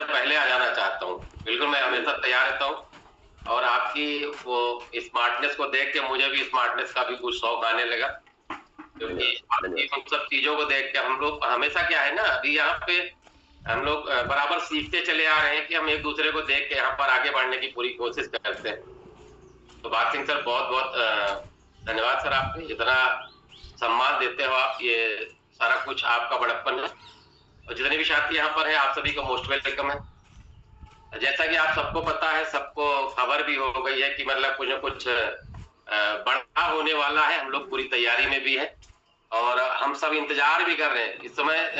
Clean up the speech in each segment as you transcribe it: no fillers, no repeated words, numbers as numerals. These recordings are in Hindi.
पहले आ जाना चाहता हूँ। बिल्कुल, मैं हमेशा तैयार रहता हूँ और आपकी वो स्मार्टनेस को देख के मुझे भी स्मार्टनेस का भी कुछ शौक आने लगा, क्योंकि आपकी उन सब चीज़ों को देख के हम लोग हमेशा क्या है ना, अभी यहाँ पे हम लोग बराबर सीखते चले आ रहे हैं कि हम एक-दूसरे को देख के यहाँ पर आगे बढ़ने की पूरी कोशिश करते हैं। तो बात सिंह सर, बहुत-बहुत धन्यवाद सर, आपके इतना सम्मान देते हो आप, ये सारा कुछ आपका बड़प्पन है। और जितने भी साथी यहाँ पर हैं, आप सभी को मोस्ट वेलकम है। जैसा कि आप सबको पता है, सबको खबर भी हो गई है कि मतलब कुछ न कुछ बड़ा होने वाला है, हम लोग पूरी तैयारी में भी हैं और हम सब इंतजार भी कर रहे हैं। इस समय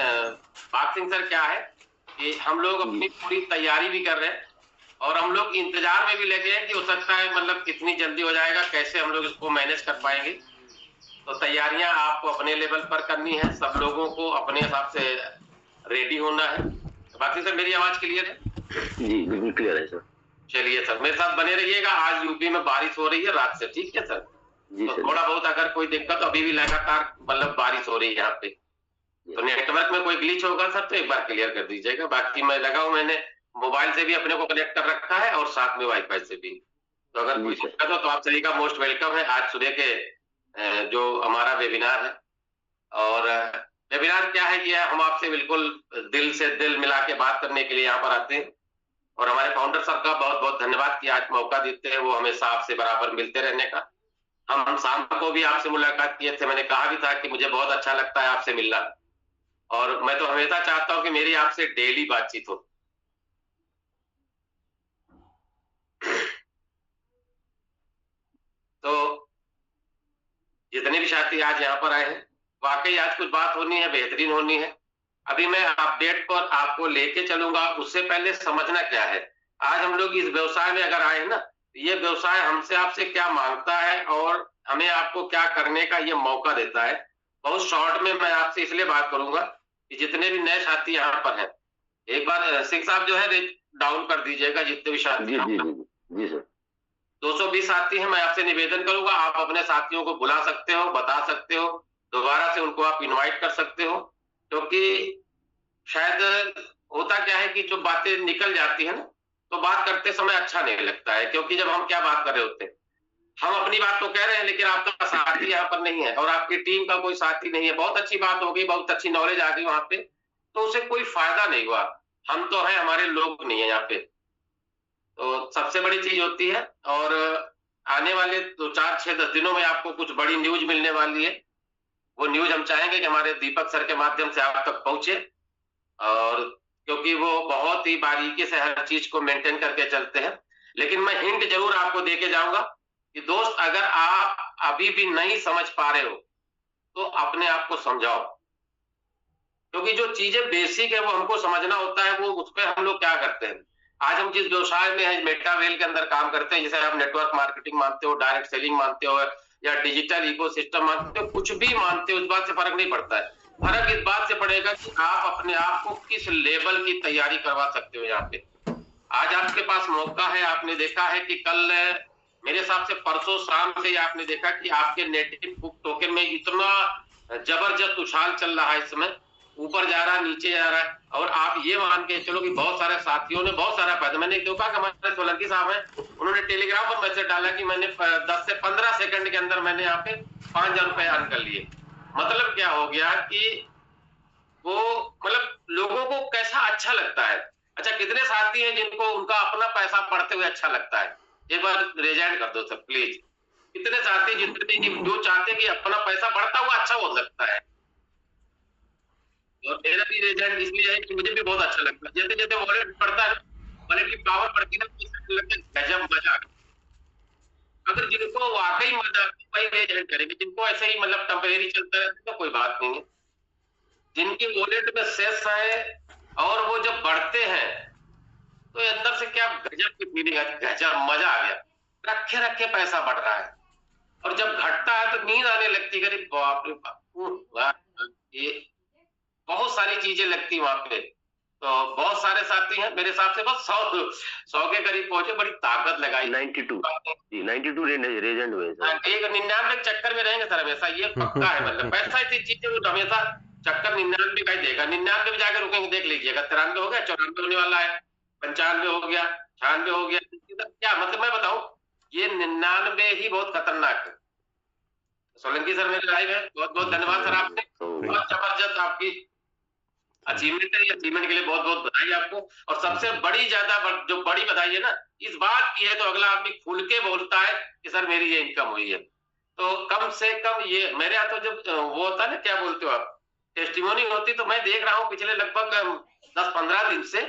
बात सिंह सर क्या है कि हम लोग अपनी पूरी तैयारी भी कर रहे हैं और हम लोग इंतजार में भी लगे हैं कि हो सकता है मतलब कितनी जल्दी हो जाएगा, कैसे हम लोग इसको मैनेज कर पाएंगे। तो तैयारियां आपको अपने लेवल पर करनी है, सब लोगों को अपने हिसाब से रेडी होना है। बाकी सर, मेरी आवाज क्लियर है? जी बिल्कुल क्लियर है सर। चलिए सर, मेरे साथ बने रहिएगा। आज यूपी में बारिश हो रही है रात से, ठीक है सर? तो थोड़ा बहुत अगर कोई दिक्कत, अभी भी लगातार मतलब बारिश हो रही है यहाँ पे, तो नेटवर्क में कोई ग्लिच होगा सर तो एक बार क्लियर कर दीजिएगा। बाकी मैं लगा हूं, मैंने मोबाइल से भी अपने को कनेक्ट कर रखा है और साथ में वाईफाई से भी, तो अगर कोई दिक्कत हो तो आप सभी का मोस्ट वेलकम है। आज सुबह के जो हमारा वेबिनार है, और वेबिनार क्या है कि हम आपसे बिल्कुल दिल से दिल मिला के बात करने के लिए यहाँ पर आते हैं और हमारे फाउंडर सर का बहुत बहुत धन्यवाद कि आज मौका देते हैं वो हमेशा आपसे बराबर मिलते रहने का। हम शाम को भी आपसे मुलाकात किए थे, मैंने कहा भी था कि मुझे बहुत अच्छा लगता है आपसे मिलना और मैं तो हमेशा चाहता हूं कि मेरी आपसे डेली बातचीत हो। तो जितने भी साथी आज यहाँ पर आए हैं, वाकई आज कुछ बात होनी है, बेहतरीन होनी है। अभी मैं अपडेट पर आपको लेके चलूंगा, उससे पहले समझना क्या है, आज हम लोग इस व्यवसाय में अगर आए हैं ना, ये व्यवसाय हमसे आपसे क्या मांगता है और हमें आपको क्या करने का ये मौका देता है। बहुत शॉर्ट में मैं आपसे इसलिए बात करूंगा कि जितने भी नए साथी यहाँ पर हैं, एक बार सिंह साहब जो है डाउन कर दीजिएगा जितने भी साथी। जी सर। 220 साथी हैं। मैं आपसे निवेदन करूंगा, आप अपने साथियों को बुला सकते हो, बता सकते हो, दोबारा से उनको आप इनवाइट कर सकते हो, क्योंकि शायद होता क्या है कि जो बातें निकल जाती है ना, तो बात करते समय अच्छा नहीं लगता है, क्योंकि जब हम क्या बात कर रहे होते हैं, हम अपनी बात तो कह रहे हैं लेकिन आपका साथी यहाँ पर नहीं है और आपकी टीम का कोई साथी नहीं है। बहुत अच्छी बात हो गई, बहुत अच्छी नॉलेज आ गई वहां पे, तो उसे कोई फायदा नहीं हुआ। हम तो हैं, हमारे लोग नहीं है यहाँ पे, तो सबसे बड़ी चीज होती है। और आने वाले 2 4 6 10 दिनों में आपको कुछ बड़ी न्यूज मिलने वाली है। वो न्यूज हम चाहेंगे कि हमारे दीपक सर के माध्यम से आप तक पहुंचे, और क्योंकि वो बहुत ही बारीकी से हर चीज को मेंटेन करके चलते हैं। लेकिन मैं हिंट जरूर आपको देके जाऊंगा कि दोस्त, अगर आप अभी भी नहीं समझ पा रहे हो तो अपने आप को समझाओ, क्योंकि जो चीजें बेसिक है वो हमको समझना होता है। वो उस पर हम लोग क्या करते हैं, आज हम जिस व्यवसाय में है, मेटावेल के अंदर काम करते हैं, जैसे आप नेटवर्क मार्केटिंग मानते हो, डायरेक्ट सेलिंग मानते हो या डिजिटल इकोसिस्टम मानते हो, कुछ भी मानते हो, इस बात से फर्क नहीं पड़ता है। फर्क इस बात से पड़ेगा कि आप अपने आप को किस लेवल की तैयारी करवा सकते हो। यहाँ पे आज आपके पास मौका है। आपने देखा है कि कल, मेरे हिसाब से परसों शाम से ही आपने देखा कि आपके नेटिव टोकन में इतना जबरदस्त उछाल चल रहा है, इस समय ऊपर जा रहा है, नीचे जा रहा है। और आप ये मान के चलो कि बहुत सारे साथियों ने बहुत सारा फायदा, मैंने देखा कि हमारे सोलंकी साहब हैं, उन्होंने टेलीग्राम पर मैसेज डाला कि मैंने 10 से 15 सेकंड के अंदर मैंने यहाँ पे 5,000 रुपए अर्न कर लिए। मतलब क्या हो गया कि वो मतलब लोगों को कैसा अच्छा लगता है। अच्छा, कितने साथी हैं जिनको उनका अपना पैसा पढ़ते हुए अच्छा लगता है? एक बार रेजेंट कर दो सब प्लीज। कितने साथी जितने जो चाहते हैं कि अपना पैसा बढ़ता हुआ अच्छा हो सकता है। और मेरा भी रिजल्ट इसलिए है कि मुझे भी बहुत अच्छा लगता है। जैसे जैसे वॉलेट बढ़ता है, वॉलेट की पावर बढ़ती है ना, लगता है गजब मजा। अगर जिनको वाकई मजा वही रिजल्ट करेंगे, जिनको ऐसे ही मतलब टेम्परेरी चलता रहता है तो कोई बात नहीं है। जिनकी वॉलेट में शेष है और वो जब बढ़ते हैं तो अंदर से क्या गजब की फीलिंग है, गजब मजा आ गया, रखे रखे पैसा बढ़ रहा है। और जब घटता है तो नींद आने लगती है, बाप रे बाप, ये बहुत सारी चीजें लगती वहां पे। तो बहुत सारे साथी हैं, मेरे हिसाब से बस 100 के करीब पहुंचे, बड़ी ताकत लगाई। 92 रेजेंट हुए सर। एक 99 चक्कर में रहेंगे सर हमेशा, ये पक्का है। मतलब पैसा ऐसी चीज है हमेशा चक्कर 99 का ही देगा। 99 में जाके रुकेंगे, देख लीजिएगा 93 हो गया, 94 होने वाला है। 95 हो गया, 96 हो गया, क्या मतलब मैं बताऊं, ये 99 ही बहुत खतरनाक है। सोलंकी सर मेरे लाइव है, बहुत बहुत धन्यवाद सर, आपने बहुत जबरदस्त आपकी अचीवमेंट है, अचीवमेंट के लिए बहुत बहुत बधाई आपको। और सबसे बड़ी जो बड़ी बधाई है ना, इस बात की है, तो अगला आदमी खुल के बोलता है कि सर मेरी ये इनकम हुई है। तो कम से कम ये मेरे यहाँ तो जब वो होता है ना, क्या बोलते हो आप, टेस्टिमोनी होती, तो मैं देख रहा हूँ पिछले लगभग 10-15 दिन से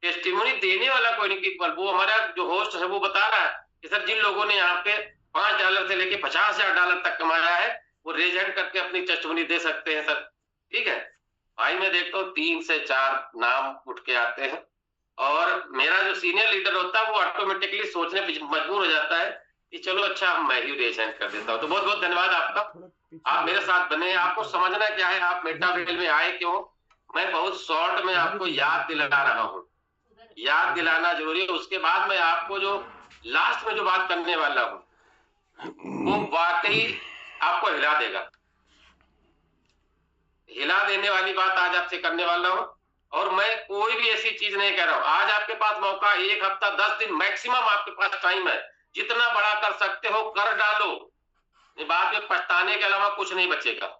टेस्टिमोनी देने वाला कोई नहीं। वो हमारा जो होस्ट है वो बता रहा है कि सर जिन लोगों ने यहाँ पे $5 से लेके $50,000 तक कमाया है, वो रेज हैंड करके अपनी टेस्टिमोनी दे सकते हैं सर। ठीक है भाई, मैं देखता हूँ 3 से 4 नाम उठ के आते हैं, और मेरा जो सीनियर लीडर होता है वो ऑटोमेटिकली सोचने पे मजबूर हो जाता है कि चलो अच्छा मैं ही रेज हैंड कर देता हूँ। तो बहुत बहुत धन्यवाद आपका, आप मेरे साथ बने। आपको समझना क्या है, आप मेटावेल में आए क्यों, मैं बहुत शॉर्ट में आपको याद दिला रहा हूँ। याद दिलाना जरूरी है, उसके बाद मैं आपको जो लास्ट में जो बात करने वाला हूँ वो वाकई आपको हिला देगा, हिला देने वाली बात आज आपसे करने वाला हूं। और मैं कोई भी ऐसी चीज नहीं कह रहा हूं, आज आपके पास मौका 1 हफ्ता 10 दिन मैक्सिमम आपके पास टाइम है, जितना बड़ा कर सकते हो कर डालो, बाद में पछताने के अलावा कुछ नहीं बचेगा,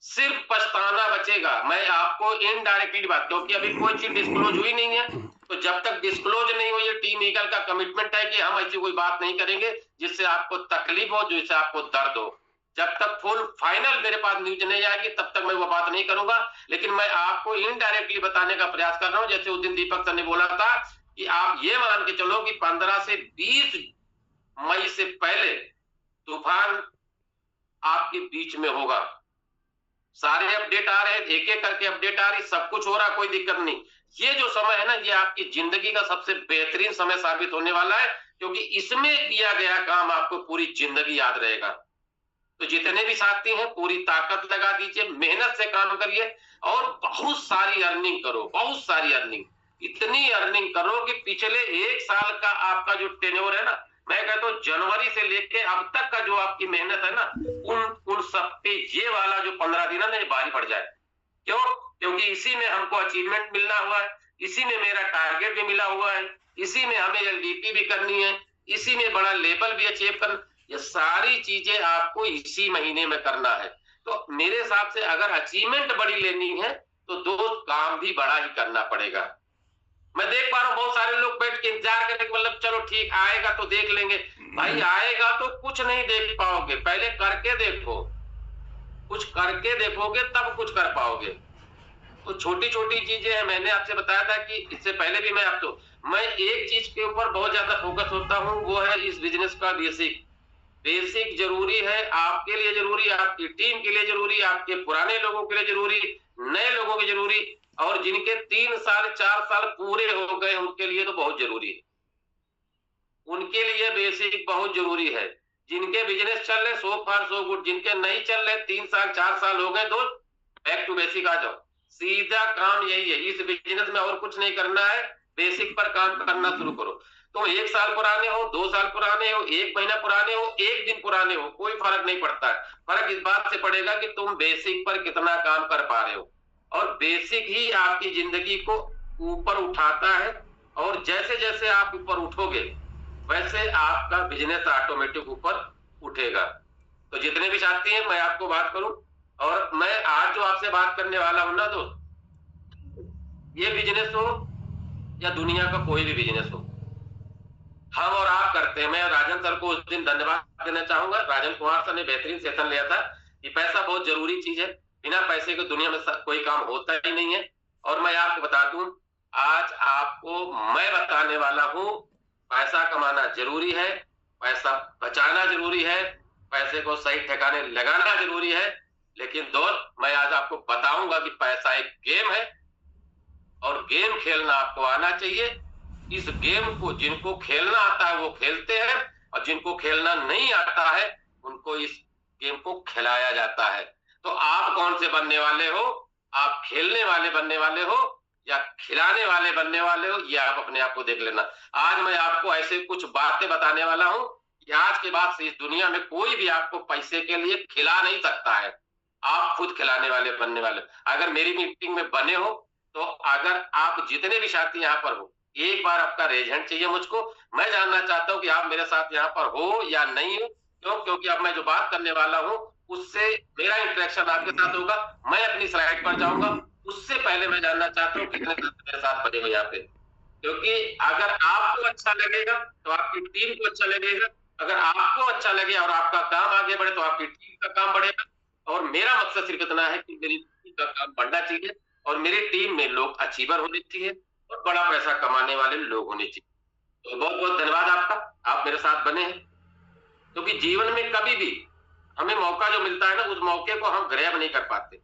सिर्फ पछताना बचेगा। मैं आपको इनडायरेक्टली बात, क्योंकि अभी कोई चीज डिस्क्लोज हुई नहीं है, तो जब तक डिस्क्लोज नहीं हुई है, टीम ईगल का कमिटमेंट है कि हम ऐसी कोई बात नहीं करेंगे जिससे आपको तकलीफ हो, जिससे आपको दर्द हो। जब तक फुल फाइनल मेरे पास न्यूज नहीं आएगी तब तक मैं वो बात नहीं करूंगा। लेकिन मैं आपको इनडायरेक्टली बताने का प्रयास कर रहा हूं, जैसे उस दिन दीपक सर ने बोला था कि आप ये मान के चलो कि 15 से 20 मई से पहले तूफान आपके बीच में होगा। सारे अपडेट आ रहे हैं, एक एक करके अपडेट आ रही, सब कुछ हो रहा, कोई दिक्कत नहीं। ये जो समय है ना, ये आपकी जिंदगी का सबसे बेहतरीन समय साबित होने वाला है, क्योंकि इसमें किया गया काम आपको पूरी जिंदगी याद रहेगा। तो जितने भी साथी हैं पूरी ताकत लगा दीजिए, मेहनत से काम करिए और बहुत सारी अर्निंग करो, बहुत सारी अर्निंग, इतनी अर्निंग करो कि पिछले 1 साल का आपका जो टेन्योर है ना, मैं कहता हूँ जनवरी से लेके अब तक का जो आपकी मेहनत है ना, उन सब पे ये वाला जो 15 दिन है ना, ये भारी पड़ जाए। क्यों? क्योंकि इसी में हमको अचीवमेंट मिलना हुआ है, इसी में मेरा टारगेट भी मिला हुआ है, इसी में हमें एलडीपी भी करनी है, इसी में बड़ा लेवल भी अचीव करना, ये सारी चीजें आपको इसी महीने में करना है। तो मेरे हिसाब से अगर अचीवमेंट बड़ी लेनी है तो दोस्त काम भी बड़ा ही करना पड़ेगा। मैं देख पा रहा हूँ बहुत सारे लोग बैठ के इंतजार करने के, मतलब चलो ठीक आएगा तो देख लेंगे। भाई आएगा तो कुछ नहीं देख पाओगे, पहले करके देखो, कुछ करके देखोगे तब कुछ कर पाओगे। तो छोटी छोटी चीजें हैं, मैंने आपसे बताया था कि इससे पहले भी मैं एक चीज के ऊपर बहुत ज्यादा फोकस होता हूँ, वो है इस बिजनेस का बेसिक जरूरी है, आपके लिए जरूरी, आपकी टीम के लिए जरूरी, आपके पुराने लोगों के लिए जरूरी, नए लोगों के जरूरी, और जिनके 3 साल 4 साल पूरे हो गए उनके लिए तो बहुत जरूरी है, उनके लिए बेसिक बहुत जरूरी है। जिनके बिजनेस चल रहे सो फार सो गुड, जिनके नहीं चल रहे 3 साल 4 साल हो गए, दोस्त बैक टू बेसिक आ जाओ। सीधा काम यही है, इस बिजनेस में और कुछ नहीं करना है, बेसिक पर काम करना शुरू करो। तुम 1 साल पुराने हो, 2 साल पुराने हो, 1 महीना पुराने हो, 1 दिन पुराने हो, कोई फर्क नहीं पड़ता है। फर्क इस बात से पड़ेगा कि तुम बेसिक पर कितना काम कर पा रहे हो, और बेसिक ही आपकी जिंदगी को ऊपर उठाता है। और जैसे जैसे आप ऊपर उठोगे वैसे आपका बिजनेस ऑटोमेटिक ऊपर उठेगा। तो जितने भी साथी हैं, मैं आपको बात करूं, और मैं आज जो आपसे बात करने वाला हूं ना दोस्त, ये बिजनेस हो या दुनिया का कोई भी बिजनेस हो, हम और आप करते हैं। मैं राजन सर को उस दिन धन्यवाद देना चाहूंगा, राजन कुमार सर ने बेहतरीन सेशन लिया था कि पैसा बहुत जरूरी चीज है, बिना पैसे के दुनिया में कोई काम होता ही नहीं है। और मैं आपको बता दूं, आज आपको मैं बताने वाला हूं, पैसा कमाना जरूरी है, पैसा बचाना जरूरी है, पैसे को सही ठिकाने लगाना जरूरी है। लेकिन दोस्त मैं आज आपको बताऊंगा कि पैसा एक गेम है, और गेम खेलना आपको आना चाहिए। इस गेम को जिनको खेलना आता है वो खेलते हैं, और जिनको खेलना नहीं आता है उनको इस गेम को खिलाया जाता है। तो आप कौन से बनने वाले हो? आप खेलने वाले बनने वाले हो या खिलाने वाले बनने वाले हो? ये आप अपने आप को देख लेना। आज मैं आपको ऐसे कुछ बातें बताने वाला हूं कि आज के बाद से इस दुनिया में कोई भी आपको पैसे के लिए खिला नहीं सकता है, आप खुद खिलाने वाले बनने वाले। अगर मेरी मीटिंग में बने हो तो अगर आप जितने भी साथी यहाँ पर हो, एक बार आपका रेज हैंड चाहिए मुझको। मैं जानना चाहता हूँ कि आप मेरे साथ यहाँ पर हो या नहीं हो। क्यों? क्योंकि अब मैं जो बात करने वाला हूँ उससे मेरा इंटरेक्शन आपके साथ होगा। मैं अपनी स्लाइड पर जाऊंगा, उससे पहले मैं जानना चाहता हूँ कितने साथी मेरे साथ बने हो यहाँ पे। क्योंकि अगर आपको अच्छा लगेगा तो आपकी टीम को अच्छा लगेगा, अगर आपको अच्छा लगे और आपका काम आगे बढ़े तो आपकी टीम का काम बढ़ेगा। और मेरा मकसद सिर्फ इतना है कि मेरी टीम का काम बढ़ना चाहिए और मेरी टीम में लोग अचीवर होने चाहिए और बड़ा पैसा कमाने वाले लोग होने चाहिए। तो बहुत बहुत धन्यवाद आपका, आप मेरे साथ बने हैं। क्योंकि जीवन में कभी भी हमें मौका जो मिलता है ना, उस मौके को हम ग्रैब नहीं कर पाते।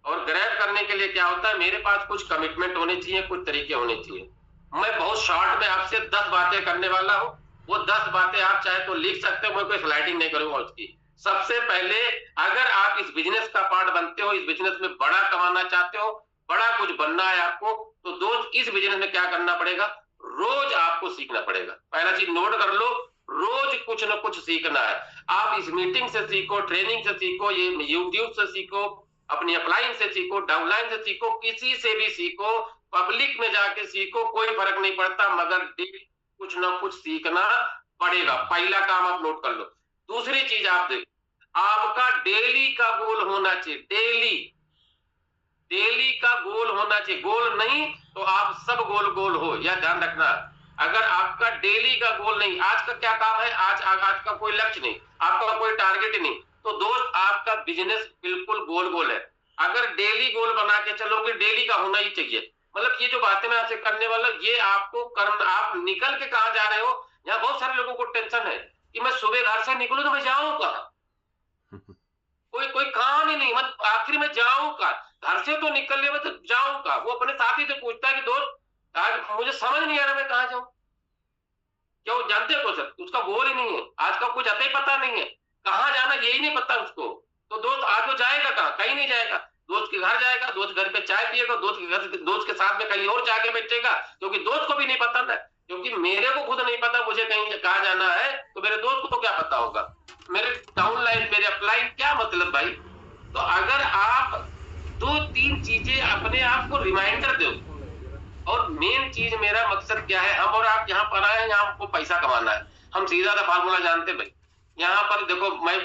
और ग्रैब करने के लिए क्या होता है, मेरे पास कुछ कमिटमेंट होने चाहिए, कुछ तरीके होने चाहिए। मैं बहुत शॉर्ट में आपसे 10 बातें करने वाला हूँ। वो 10 बातें आप चाहे तो लिख सकते हो, मैं कोई स्लाइडिंग नहीं करूंगा उसकी। सबसे पहले, अगर आप इस बिजनेस का पार्ट बनते हो, इस बिजनेस में बड़ा कमाना चाहते हो, बड़ा कुछ बनना है आपको, तो दोस्त इस बिजनेस में क्या करना पड़ेगा, रोज आपको सीखना पड़ेगा। पहला चीज नोट कर लो, रोज कुछ ना कुछ सीखना है। आप इस मीटिंग से सीखो, ट्रेनिंग से सीखो, ये यूट्यूब से सीखो, अपनी अपलाइन से सीखो, डाउनलाइन से सीखो, किसी से भी सीखो, पब्लिक में जाके सीखो, कोई फर्क नहीं पड़ता, मगर कुछ ना कुछ सीखना पड़ेगा। पहला काम आप नोट कर लो। दूसरी चीज आप देखो, आपका डेली का गोल होना चाहिए। डेली डेली का गोल होना चाहिए। गोल नहीं तो आप सब गोल गोल हो, यह ध्यान रखना। अगर आपका डेली का गोल नहीं, आज का क्या काम है, आज का कोई लक्ष्य नहीं, आपका कोई टारगेट नहीं, तो दोस्त आपका बिजनेस बिल्कुल गोल गोल है। अगर डेली गोल बना के चलोगे, डेली का होना ही चाहिए। मतलब ये जो बातें मैं आपसे करने वाला, ये आपको करना। आप निकल के कहाँ जा रहे हो, यहाँ बहुत सारे लोगों को टेंशन है कि मैं सुबह घर से निकलूं तो मैं जाऊं कहाँ, कोई कोई काम ही नहीं, मतलब आखिर में जाऊं का, घर से तो निकल लिया, मैं तो जाऊं का। वो अपने साथी से पूछता है कि दोस्त आज मुझे समझ नहीं आ रहा मैं कहाँ जाऊं। क्या वो जानते हो सर, उसका गोल ही नहीं है, आज का कुछ आता ही पता नहीं है, कहाँ जाना यही नहीं पता उसको। तो दोस्त आज वो जाएगा कहाँ, कहीं नहीं जाएगा। दोस्त के घर जाएगा, दोस्त घर पे चाय पिएगा, दोस्त के घर, दोस्त के साथ में कहीं और जाके बैठेगा, क्योंकि दोस्त को भी नहीं पता ना। क्योंकि मेरे को खुद नहीं पता मुझे कहीं कहाँ जाना है, तो मेरे दोस्त को तो क्या पता होगा। मेरे डाउनलाइन, मेरे अपलाइन, क्या मतलब भाई। तो अगर आप 2-3 चीजें अपने आप को रिमाइंडर दो। और मेन चीज, मेरा मकसद क्या है, हम और आप यहाँ पर आए हैं, यहाँ हमको पैसा कमाना है। हम सीधा सा फार्मूला जानते भाई। यहाँ पर देखो, मैं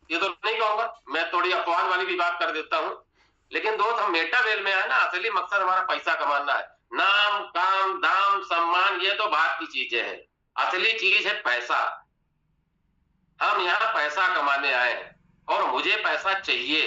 ये तो नहीं कहूंगा, मैं थोड़ी अपवाद वाली भी बात कर देता हूँ, लेकिन दोस्त हम मेटावेल में आए ना, असली मकसद हमारा पैसा कमाना है। नाम, काम, दाम, सम्मान, ये तो बात की चीजें हैं, असली चीज है पैसा। हम यहाँ पैसा कमाने आए हैं और मुझे पैसा चाहिए।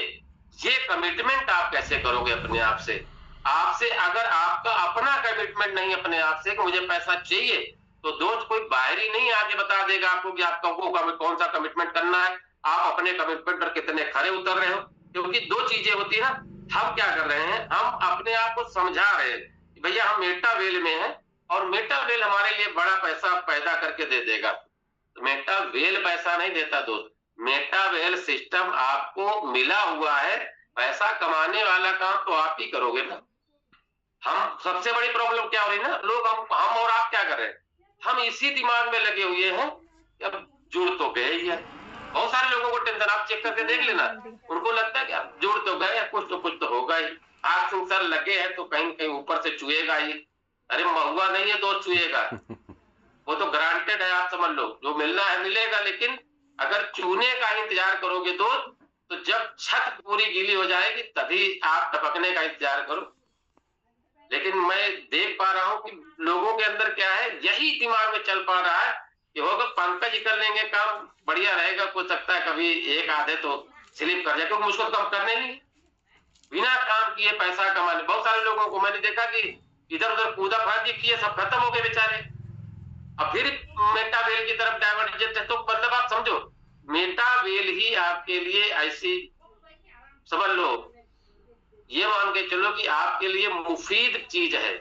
ये कमिटमेंट आप कैसे करोगे अपने आप से? आपसे अगर आपका अपना कमिटमेंट नहीं अपने आप से कि मुझे पैसा चाहिए, तो दोस्त कोई बाहरी नहीं आके बता देगा आपको कि आपको कौन सा कमिटमेंट करना है, आप अपने कमिटमेंट पर कितने खरे उतर रहे हो। क्योंकि दो चीजें होती है ना, हम क्या कर रहे हैं, हम अपने आप को समझा रहे हैं कि भैया हम मेटावेल में हैं और मेटावेल हमारे लिए बड़ा पैसा पैदा करके दे देगा। मेटावेल पैसा नहीं देता दोस्त, मेटावेल सिस्टम आपको मिला हुआ है। पैसा कमाने वाला काम तो आप ही करोगे ना। हम सबसे बड़ी प्रॉब्लम क्या हो रही है ना, लोग हम और आप क्या कर रहे हैं, हम इसी दिमाग में लगे हुए हैं कि अब जुड़ तो गए ही है। बहुत सारे लोगों को टेंशन, आप चेक करके देख लेना, उनको लगता है कि अब जुड़ तो गए, कुछ तो होगा ही। आग सेंसर लगे हैं तो कहीं कहीं ऊपर से चुएगा ही। अरे महुआ नहीं है तो चुएगा, वो तो ग्रांटेड है, आप समझ लो, जो मिलना है मिलेगा। लेकिन अगर चूने का इंतजार करोगे दोस्त, तो जब छत पूरी गीली हो जाएगी तभी आप टपकने का इंतजार करो। लेकिन मैं देख पा रहा हूं कि लोगों के अंदर क्या है, यही दिमाग में चल पा रहा है कि होगा पंकज ही कर लेंगे काम, बढ़िया रहेगा, हो सकता है कभी एक आधे तो स्लिप कर जाए, क्योंकि मुझको तो काम करने नहीं, बिना काम किए पैसा कमाने। बहुत सारे लोगों को मैंने देखा कि इधर उधर कूदा फादी किए, सब खत्म हो गए बेचारे, अब फिर मेटावेल की तरफ डाइवर्ट। तो मतलब आप समझो, मेटावेल ही आपके लिए ऐसी, समझ लो, ये मान के चलो कि आपके लिए मुफीद चीज है।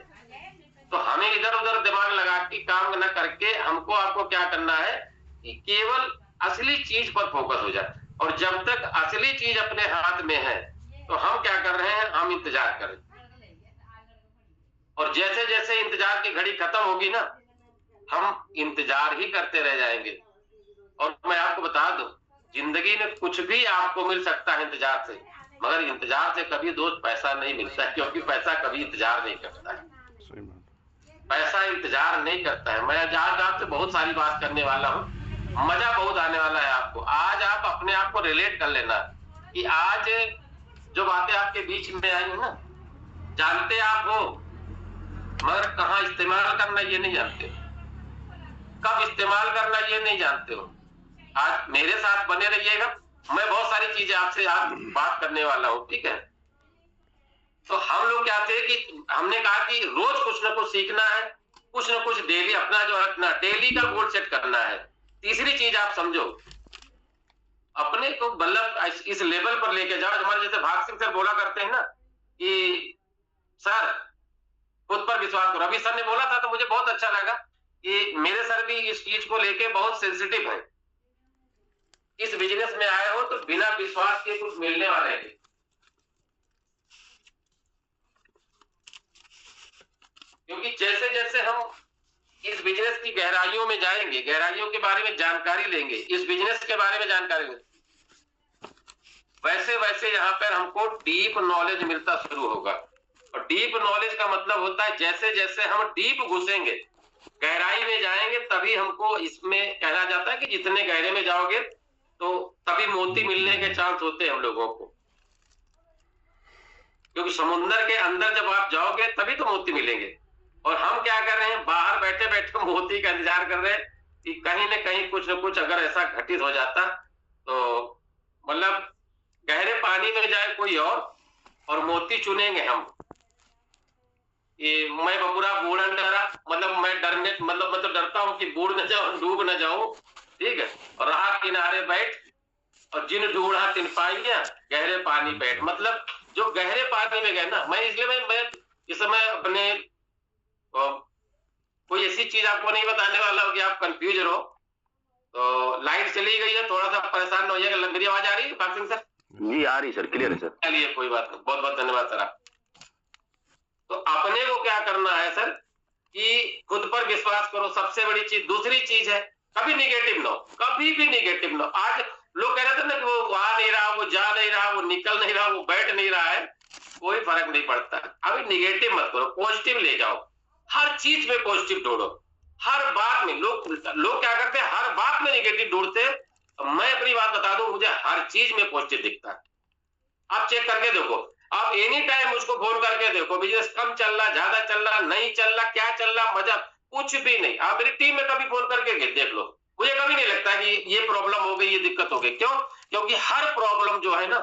तो हमें इधर उधर दिमाग लगा के काम न करके हमको आपको क्या करना है कि केवल असली चीज पर फोकस हो जाए। और जब तक असली चीज अपने हाथ में है तो हम क्या कर रहे हैं, हम इंतजार कर रहे हैं। और जैसे जैसे इंतजार की घड़ी खत्म होगी ना, हम इंतजार ही करते रह जाएंगे। और मैं आपको बता दूं, जिंदगी में कुछ भी आपको मिल सकता है इंतजार से, मगर इंतजार से कभी दोस्त पैसा नहीं मिलता है, क्योंकि पैसा कभी इंतजार नहीं करता है। पैसा इंतजार नहीं करता है। मैं आज आपसे बहुत सारी बात करने वाला हूँ, मजा बहुत आने वाला है आपको। आज आप अपने आप को रिलेट कर लेना कि आज जो बातें आपके बीच में आई है ना, जानते आप हो, मगर कहाँ इस्तेमाल करना ये नहीं जानते, कब इस्तेमाल करना ये नहीं जानते हो। आज मेरे साथ बने रहिएगा, मैं बहुत सारी चीजें आपसे आज बात करने वाला हूँ, ठीक है। तो हम लोग क्या थे कि हमने कहा कि रोज कुछ ना कुछ सीखना है, कुछ ना कुछ डेली अपना जो रखना, डेली का गोल सेट करना है। तीसरी चीज आप समझो, अपने को मतलब इस लेवल पर लेके जाओ। हमारे जैसे भाग सिंह सर बोला करते हैं ना कि सर खुद पर विश्वास करो। अभी सर ने बोला था तो मुझे बहुत अच्छा लगा कि मेरे सर भी इस चीज को लेके बहुत सेंसिटिव है। इस बिजनेस में आए हो तो बिना विश्वास के कुछ मिलने वाले हैं, क्योंकि जैसे जैसे हम इस बिजनेस की गहराइयों में जाएंगे, गहराइयों के बारे में जानकारी लेंगे, इस बिजनेस के बारे में जानकारी लेंगे, वैसे वैसे यहाँ पर हमको डीप नॉलेज मिलता शुरू होगा। और डीप नॉलेज का मतलब होता है जैसे जैसे हम डीप घुसेंगे, गहराई में जाएंगे, तभी हमको इसमें कहना जाता है कि जितने गहरे में जाओगे तो तभी मोती मिलने के चांस होते हैं हम लोगों को, क्योंकि समुद्र के अंदर जब आप जाओगे तभी तो मोती मिलेंगे। और हम क्या कर रहे हैं, बाहर बैठे बैठे मोती का इंतजार कर रहे हैं कि कहीं ना कहीं कुछ न कुछ अगर ऐसा घटित हो जाता तो मतलब गहरे पानी में जाए कोई और मोती चुनेंगे हम। ये मैं बबूरा बूढ़ डरा, मतलब मैं डरने मतलब डरता हूँ कि बूढ़ न जाऊं, डूब न जाऊं, ठीक है। और रहा किनारे बैठ और जिन ढूंढा तिन पाइया गहरे पानी बैठ, मतलब जो गहरे पानी में गए ना। मैं इसलिए मैं इस समय अपने कोई ऐसी चीज आपको नहीं बताने वाला हूँ कि आप कंफ्यूज रहो। तो लाइट चली गई है, थोड़ा सा परेशान न होइएगा। मेरी आवाज आ रही है भाग सिंह सर? जी आ रही सर, क्लियर है सर। चलिए कोई बात नहीं, बहुत बहुत धन्यवाद सर आप। तो अपने को क्या करना है सर कि खुद पर विश्वास करो, सबसे बड़ी चीज। दूसरी चीज है कभी निगेटिव ना हो, कभी भी निगेटिव ना हो। आज लोग कह रहे थे ना कि वो आ नहीं रहा, वो जा नहीं रहा, वो निकल नहीं रहा, वो बैठ नहीं रहा है, कोई फर्क नहीं पड़ता। अभी निगेटिव मत करो, पॉजिटिव ले जाओ। हर चीज में पॉजिटिव ढूंढो, हर बात में। लोग क्या करते हैं, हर बात में निगेटिव ढूंढते। मैं अपनी बात बता दूं, मुझे हर चीज में पॉजिटिव दिखता है। आप चेक करके देखो, आप एनी टाइम मुझको फोन करके देखो, बिजनेस कम चल रहा, ज्यादा चल रहा, नहीं चल रहा, क्या चल रहा, मजा कुछ भी नहीं। आप मेरी टीम में कभी फोन करके देख लो, मुझे कभी नहीं लगता कि ये प्रॉब्लम हो गई, ये दिक्कत हो गई। क्यों? क्योंकि हर प्रॉब्लम जो है ना,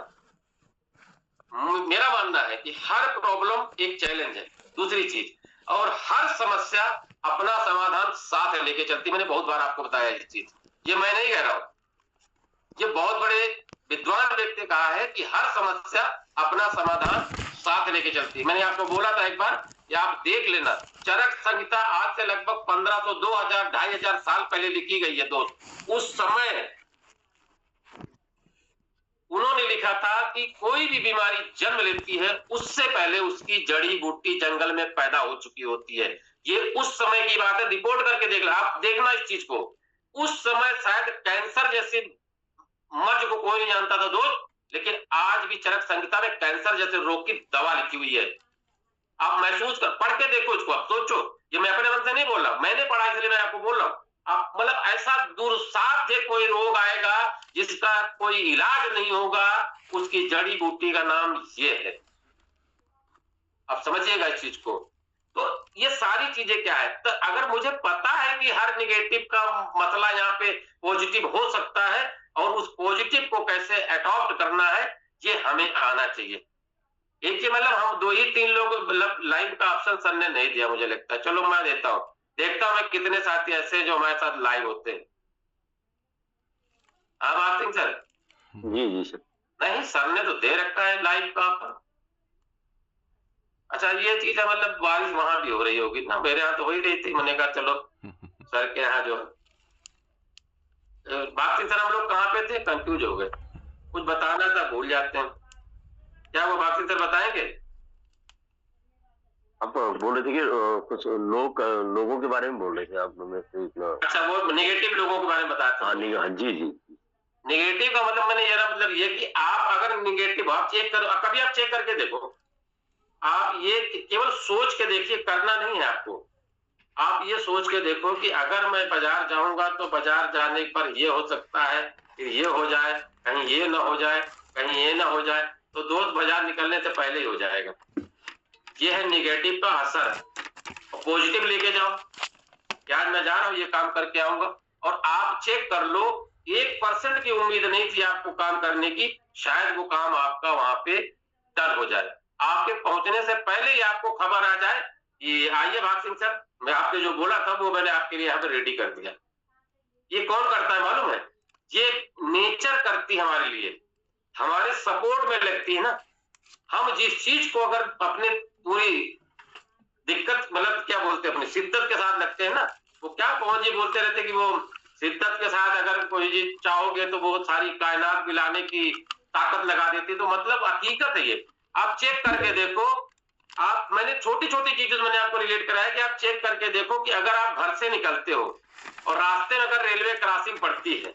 मेरा मानना है कि हर प्रॉब्लम एक चैलेंज है। दूसरी चीज, और हर समस्या अपना समाधान साथ लेके चलती। मैंने बहुत बार आपको बताया ये चीज, ये मैं नहीं कह रहा हूं, ये बहुत बड़े विद्वान व्यक्ति ने कहा है कि हर समस्या अपना समाधान साथ लेके चलती है। मैंने आपको बोला था एक बार, या आप देख लेना, चरक संहिता आज से लगभग 1500, 2000, 2500 साल पहले लिखी गई है दोस्त। उस समय उन्होंने लिखा था कि कोई भी बीमारी जन्म लेती है उससे पहले उसकी जड़ी बूटी जंगल में पैदा हो चुकी होती है। ये उस समय की बात है, रिपोर्ट करके देख लो, आप देखना इस चीज को। उस समय शायद कैंसर जैसे मर्ज को कोई नहीं जानता था दोस्त, लेकिन आज भी चरक संहिता में कैंसर जैसे रोग की दवा लिखी हुई है। आप महसूस कर, पढ़ के देखो इसको, आप सोचो। ये मैं अपने मन से नहीं बोल रहा, मैंने पढ़ा इसलिए मैं आपको बोल रहा हूं। आप मतलब ऐसा दुर्साध्य कोई रोग आएगा जिसका कोई इलाज नहीं होगा, उसकी जड़ी बूटी का नाम ये है। आप समझिएगा इस चीज को। तो ये सारी चीजें क्या है, तो अगर मुझे पता है कि हर निगेटिव का मसला यहाँ पे पॉजिटिव हो सकता है, और उस पॉजिटिव को कैसे अडॉप्ट करना है, ये हमें आना चाहिए। एक ही मतलब हम 2 ही 3 लोग मतलब लाइव का ऑप्शन सर ने नहीं दिया, मुझे लगता है। चलो मैं देता हूँ, देखता हूँ मैं कितने साथी ऐसे जो हमारे साथ लाइव होते हैं। हाँ बात सिंह सर? जी जी सर। नहीं, सर ने तो दे रखा है लाइव का ऑप्शन। अच्छा ये चीज है, मतलब बारिश वहां भी हो रही होगी ना, मेरे यहाँ तो हो ही रही थी। मैंने कहा चलो सर के यहाँ जो बात सिंह सर, हम लोग कहाँ पे थे, कंफ्यूज हो गए, कुछ बताना था भूल जाते हैं। क्या वो बात सिंह सर बताएंगे? आप बोल रहे थे कि कुछ लोगों के बारे में बोल रहे थे आप लोग में से इतना। अच्छा, वो नेगेटिव लोगों के बारे में बताते हैं। हाँ जी जी। निगेटिव का मतलब मैंने ये मतलब ये कि आप अगर निगेटिव आप चेक करो, कभी आप चेक करके देखो, आप ये केवल सोच के देखिए, करना नहीं है आपको। आप ये सोच के देखो कि अगर मैं बाजार जाऊंगा तो बाजार जाने पर ये हो सकता है, फिर ये हो जाए, कहीं ये ना हो जाए, कहीं ये ना हो जाए, तो दोस्त बाजार निकलने से पहले ही हो जाएगा। ये है निगेटिव का असर। पॉजिटिव लेके जाओ कि आज मैं जा रहा हूं, ये काम करके आऊंगा, और आप चेक कर लो, 1% की उम्मीद नहीं थी आपको काम करने की, शायद वो काम आपका वहां पे डन हो जाए। आपके पहुंचने से पहले ही आपको खबर आ जाए कि आइए भाग सिंह सर, मैं आपने जो बोला था वो मैंने आपके लिए यहाँ पे रेडी कर दिया। ये कौन करता है मालूम है? ये नेचर करती है हमारे लिए, हमारे सपोर्ट में लगती है ना। हम जिस चीज को अगर अपने पूरी दिक्कत मतलब क्या बोलते हैं, अपनी शिद्दत के साथ लगते हैं ना, वो क्या पवन जी बोलते रहते कि वो शिद्दत के साथ अगर कोई चीज चाहोगे तो वो सारी कायनात मिलाने की ताकत लगा देती है। तो मतलब हकीकत है ये, आप चेक करके देखो। आप मैंने छोटी छोटी चीजें मैंने आपको रिलेट कराया कि आप चेक करके देखो कि अगर आप घर से निकलते हो और रास्ते में अगर रेलवे क्रॉसिंग पड़ती है,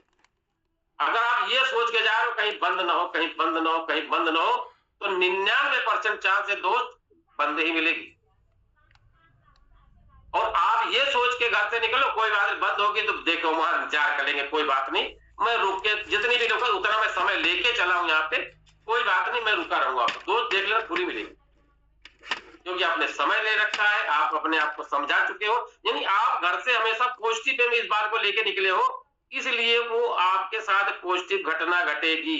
अगर आप ये सोच के जा रहे हो कहीं बंद ना हो, कहीं बंद ना हो, कहीं बंद ना हो, तो 99% चांस है दोस्त बंद ही मिलेगी। और आप ये सोच के घर से निकलो कोई बात बंद होगी तो देखो वहां इंतजार करेंगे, कोई बात नहीं, मैं रुक के जितनी भी रुका उतना मैं समय लेके चला हूं यहाँ पे, कोई बात नहीं, मैं रुका रहूंगा। दोस्त देख लेना पूरी मिलेगी, क्योंकि आपने समय ले रखा है, आप अपने आप को समझा चुके हो। यानी आप घर से हमेशा पॉजिटिव में इस बात को लेके निकले हो, इसलिए वो आपके साथ पॉजिटिव घटना घटेगी,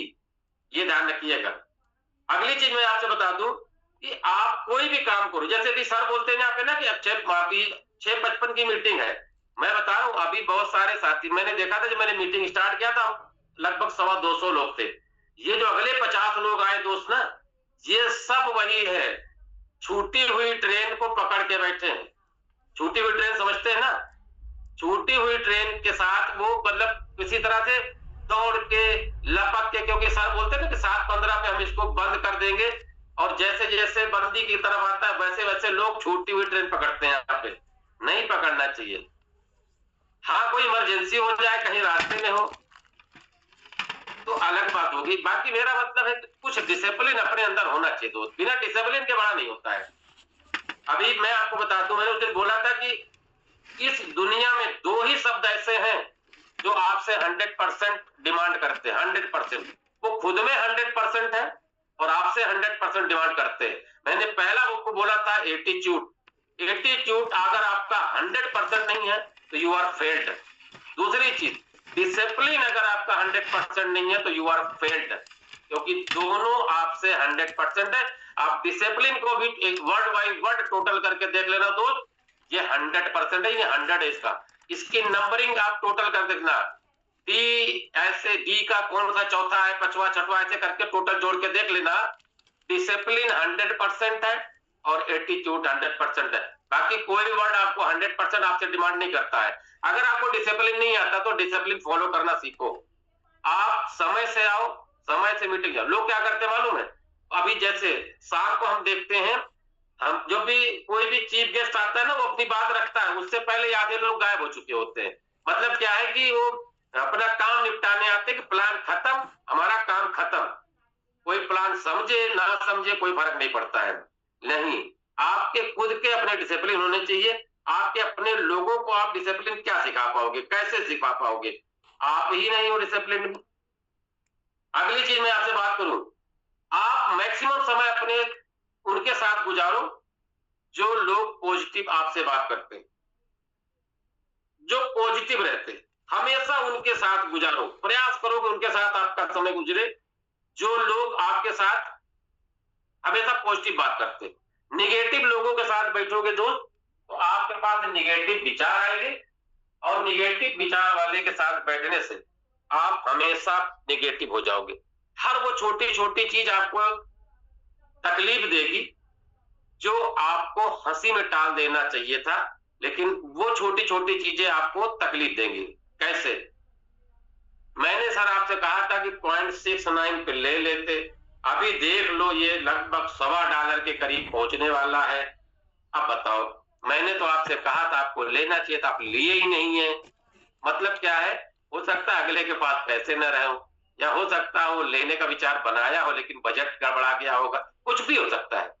ये ध्यान रखिएगा। अगली चीज मैं आपसे बता दूं कि आप कोई भी काम करो, जैसे कि सर बोलते हैं यहाँ पे ना कि अब 6:55 की मीटिंग है, मैं बता रहा हूँ अभी बहुत सारे साथी मैंने देखा था, जब मैंने मीटिंग स्टार्ट किया था लगभग 225 लोग थे। ये जो अगले 50 लोग आए दोस्त ना, ये सब वही है, छूटी हुई ट्रेन को पकड़ के बैठे हैं। छूटी हुई ट्रेन समझते हैं ना, छूटी हुई ट्रेन के साथ वो मतलब किसी तरह से दौड़ के लपक के, क्योंकि सर बोलते हैं ना कि 7:15 पे हम इसको बंद कर देंगे, और जैसे जैसे बंदी की तरफ आता है वैसे वैसे लोग छूटी हुई ट्रेन पकड़ते हैं। यहाँ पे नहीं पकड़ना चाहिए। हाँ कोई इमरजेंसी हो जाए कहीं रास्ते में हो तो अलग बात होगी, बाकी मेरा मतलब है कि कुछ डिसिप्लिन अपने अंदर होना चाहिए दोस्त, बिना डिसिप्लिन के बड़ा नहीं होता है। अभी मैं आपको बता दूं, मैंने उस दिन बोला था कि इस दुनिया में 2 ही शब्द ऐसे हैं जो आपसे 100% डिमांड करते हैं। 100%, वो खुद में 100% है और आपसे 100% डिमांड करते हैं। मैंने पहला वो बोला था एटीट्यूड। एटीट्यूड अगर आपका 100% नहीं है तो यू आर फेल्ड। दूसरी चीज डिसिप्लिन, अगर आपका 100% नहीं है तो यू आर फेल्ड, क्योंकि दोनों आपसे 100% है। आप डिसिप्लिन को भी एक वर्ड बाई वर्ड टोटल करके देख लेना दोस्त, ये 100% है, ये 100 है इसका। इसकी नंबरिंग आप टोटल कर देखना, डी ऐसे डी का कौन सा चौथा है, पांचवा, छठवा, ऐसे करके टोटल जोड़ के देख लेना। डिसिप्लिन 100% है और एटीट्यूड 100% है। बाकी कोई भी वर्ड आपको 100% आपसे डिमांड नहीं करता है। अगर आपको डिसिप्लिन नहीं आता तो डिसिप्लिन फॉलो करना सीखो। आप समय से आओ, समय से मीटिंग जाओ। लोग क्या करते मालूम है, अभी जैसे शाम को हम देखते हैं, हम जो भी कोई भी चीफ गेस्ट आता है ना, वो अपनी बात रखता है, उससे पहले आधे लोग गायब हो चुके होते हैं। मतलब क्या है कि वो अपना काम निपटाने आते हैं कि प्लान खत्म, हमारा काम खत्म। कोई प्लान समझे ना समझे कोई फर्क नहीं पड़ता है। नहीं, आपके खुद के अपने डिसिप्लिन होने चाहिए। आपके अपने लोगों को आप डिसिप्लिन क्या सिखा पाओगे, कैसे सिखा पाओगे? आप ही नहीं हो डिसिप्लिन। अगली चीज मैं आपसे बात करूं, आप मैक्सिमम समय अपने उनके साथ गुजारो जो लोग पॉजिटिव आपसे बात करते हैं, जो पॉजिटिव रहते हैं, हमेशा उनके साथ गुजारो। प्रयास करो कि उनके साथ आपका समय गुजरे जो लोग आपके साथ हमेशा पॉजिटिव बात करते हैं। निगेटिव लोगों के साथ बैठोगे दोस्त तो आपके पास निगेटिव विचार आएंगे, और निगेटिव विचार वाले के साथ बैठने से आप हमेशा निगेटिव हो जाओगे। हर वो छोटी छोटी चीज आपको तकलीफ देगी जो आपको हंसी में टाल देना चाहिए था, लेकिन वो छोटी छोटी चीजें आपको तकलीफ देंगी। कैसे? मैंने सर आपसे कहा था कि 0.69 पे ले लेते, अभी देख लो ये लगभग $1.25 के करीब पहुंचने वाला है। अब बताओ, मैंने तो आपसे कहा था आपको लेना चाहिए था, आप लिए ही नहीं है। मतलब क्या है? हो सकता है अगले के पास पैसे न रहे हो, या हो सकता है वो लेने का विचार बनाया हो लेकिन बजट गड़बड़ा गया होगा, कुछ भी हो सकता है।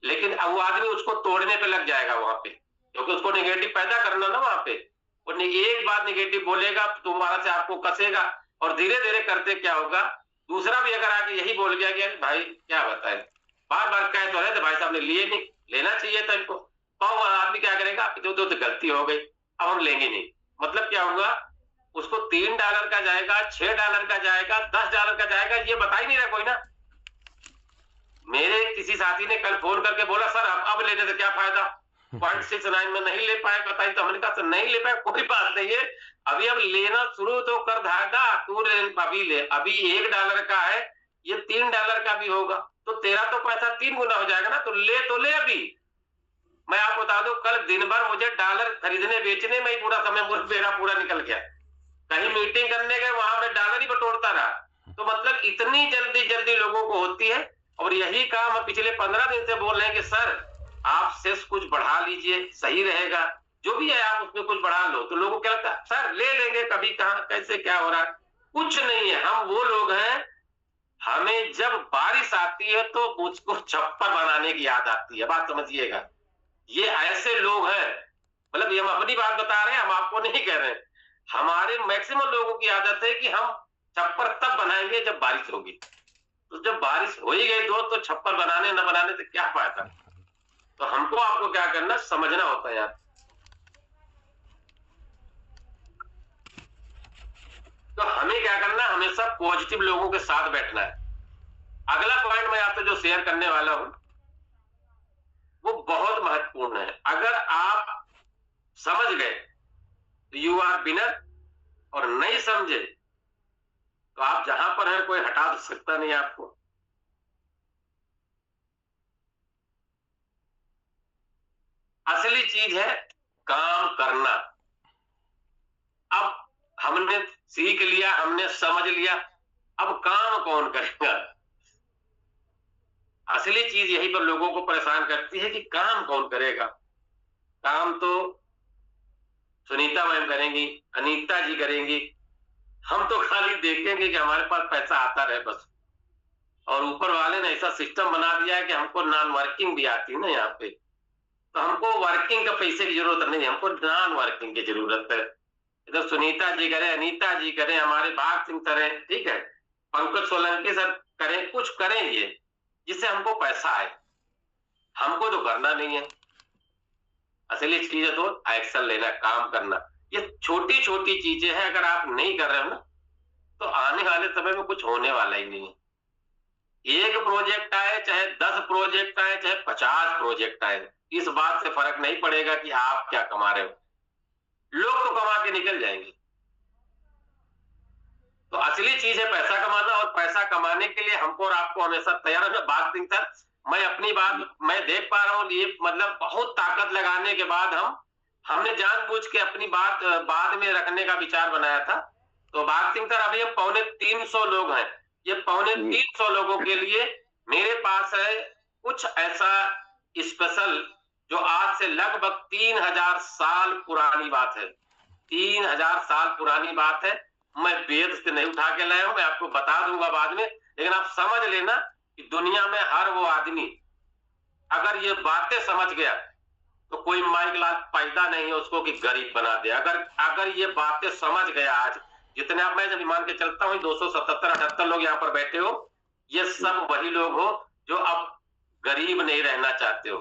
लेकिन अब वो आदमी उसको तोड़ने पे लग जाएगा वहां पे, क्योंकि उसको नेगेटिव पैदा करना ना वहां पे। वो एक बात नेगेटिव बोलेगा तो दोबारा से आपको कसेगा, और धीरे धीरे करते क्या होगा, दूसरा भी अगर आके यही बोल गया कि भाई क्या बताए, बार बार कह तो रहे थे भाई साहब ने लिए नहीं, लेना चाहिए था इनको, तो आदमी क्या करेगा, तो गलती हो गई, अब हम लेंगे नहीं। मतलब क्या होगा, उसको $3 का जाएगा, $6 का जाएगा, $10 का जाएगा, ये बता ही नहीं रहा कोई ना। मेरे किसी साथी ने कल फोन करके बोला सर अब लेने से क्या फायदा, 0.69 में नहीं ले पाए, बताइए। तो हमने कहा सर नहीं ले पाए कोई बात नहीं है, अभी अब लेना शुरू तो कर धागा, तू अभी ले, अभी $1 का है, ये $3 का भी होगा, तो तेरा तो पैसा 3 गुना हो जाएगा ना, तो ले अभी। मैं आपको बता दूं, कल दिन भर मुझे डॉलर खरीदने बेचने में ही पूरा समय मेरा पूरा निकल गया। कहीं मीटिंग करने गए, वहां मैं डॉलर ही बटोरता रहा। तो मतलब इतनी जल्दी जल्दी लोगों को होती है, और यही काम हम पिछले 15 दिन से बोल रहे हैं कि सर आप सेस कुछ बढ़ा लीजिए, सही रहेगा, जो भी है आप उसमें कुछ बढ़ा लो। तो लोगों को क्या लगता है, सर ले लेंगे, कभी कहाँ कैसे क्या हो रहा है, कुछ नहीं है। हम वो लोग हैं, हमें जब बारिश आती है तो मुझको छप्पर बनाने की याद आती है, बात समझिएगा। ये ऐसे लोग हैं, मतलब ये हम अपनी बात बता रहे हैं, हम आपको नहीं कह रहे हैं। हमारे मैक्सिमम लोगों की आदत है कि हम छप्पर तब बनाएंगे जब बारिश होगी। तो जब बारिश हो ही गई तो छप्पर बनाने न बनाने से क्या फायदा। तो हमको आपको क्या करना, समझना होता है यार। तो हमें क्या करना, हमेशा पॉजिटिव लोगों के साथ बैठना है। अगला पॉइंट मैं आपसे जो शेयर करने वाला हूं वो बहुत महत्वपूर्ण है। अगर आप समझ गए तो यू आर विनर, और नहीं समझे तो आप जहां पर हैं कोई हटा सकता नहीं आपको। असली चीज है काम करना। अब हमने सीख लिया, हमने समझ लिया, अब काम कौन करेगा। असली चीज यही पर लोगों को परेशान करती है कि काम कौन करेगा। काम तो सुनीता मैम करेंगी, अनीता जी करेंगी, हम तो खाली देखेंगे कि हमारे पास पैसा आता रहे बस। और ऊपर वाले ने ऐसा सिस्टम बना दिया है कि हमको नॉन वर्किंग भी आती है ना यहाँ पे, तो हमको वर्किंग का पैसे की जरूरत नहीं, हमको नॉन वर्किंग की जरूरत है। इधर सुनीता जी करें, अनीता जी करें, हमारे भाग सिंह करें, ठीक है, पंकज सोलंकी सर करें, कुछ करें ये जिससे हमको पैसा आए। हमको तो करना नहीं है। असली चीज है तो एक्शन लेना, काम करना। ये छोटी छोटी चीजें हैं, अगर आप नहीं कर रहे हो ना तो आने वाले समय में कुछ होने वाला ही नहीं है। एक प्रोजेक्ट आए, चाहे 10 प्रोजेक्ट आए, चाहे 50 प्रोजेक्ट आए, इस बात से फर्क नहीं पड़ेगा कि आप क्या कमा रहे हो, लोग तो कमा के निकल जाएंगे। तो असली चीज है पैसा कमाना, और पैसा कमाने के लिए हमको और आपको हमेशा तैयार रहना। बात सिंह सर, मैं अपनी बात मैं देख पा रहा हूँ, ये मतलब बहुत ताकत लगाने के बाद हमने जानबूझ के अपनी बात बाद में रखने का विचार बनाया था। तो बात सिंह सर, अभी हम 250 लोग हैं, ये 350 लोगों के लिए मेरे पास है कुछ ऐसा स्पेशल, जो आज से लगभग 3000 साल पुरानी बात है। 3000 साल पुरानी बात है, मैं वेद से नहीं उठा के लाया हूं, मैं आपको बता दूंगा बाद में। लेकिन आप समझ लेना कि दुनिया में हर वो आदमी अगर ये बातें समझ गया तो कोई माइक लाल पैदा नहीं है उसको कि गरीब बना दे। अगर ये बातें समझ गया, आज जितने आप, मैं जब मान के चलता हूँ 277-78 लोग यहाँ पर बैठे हो, ये सब वही लोग हो जो अब गरीब नहीं रहना चाहते हो।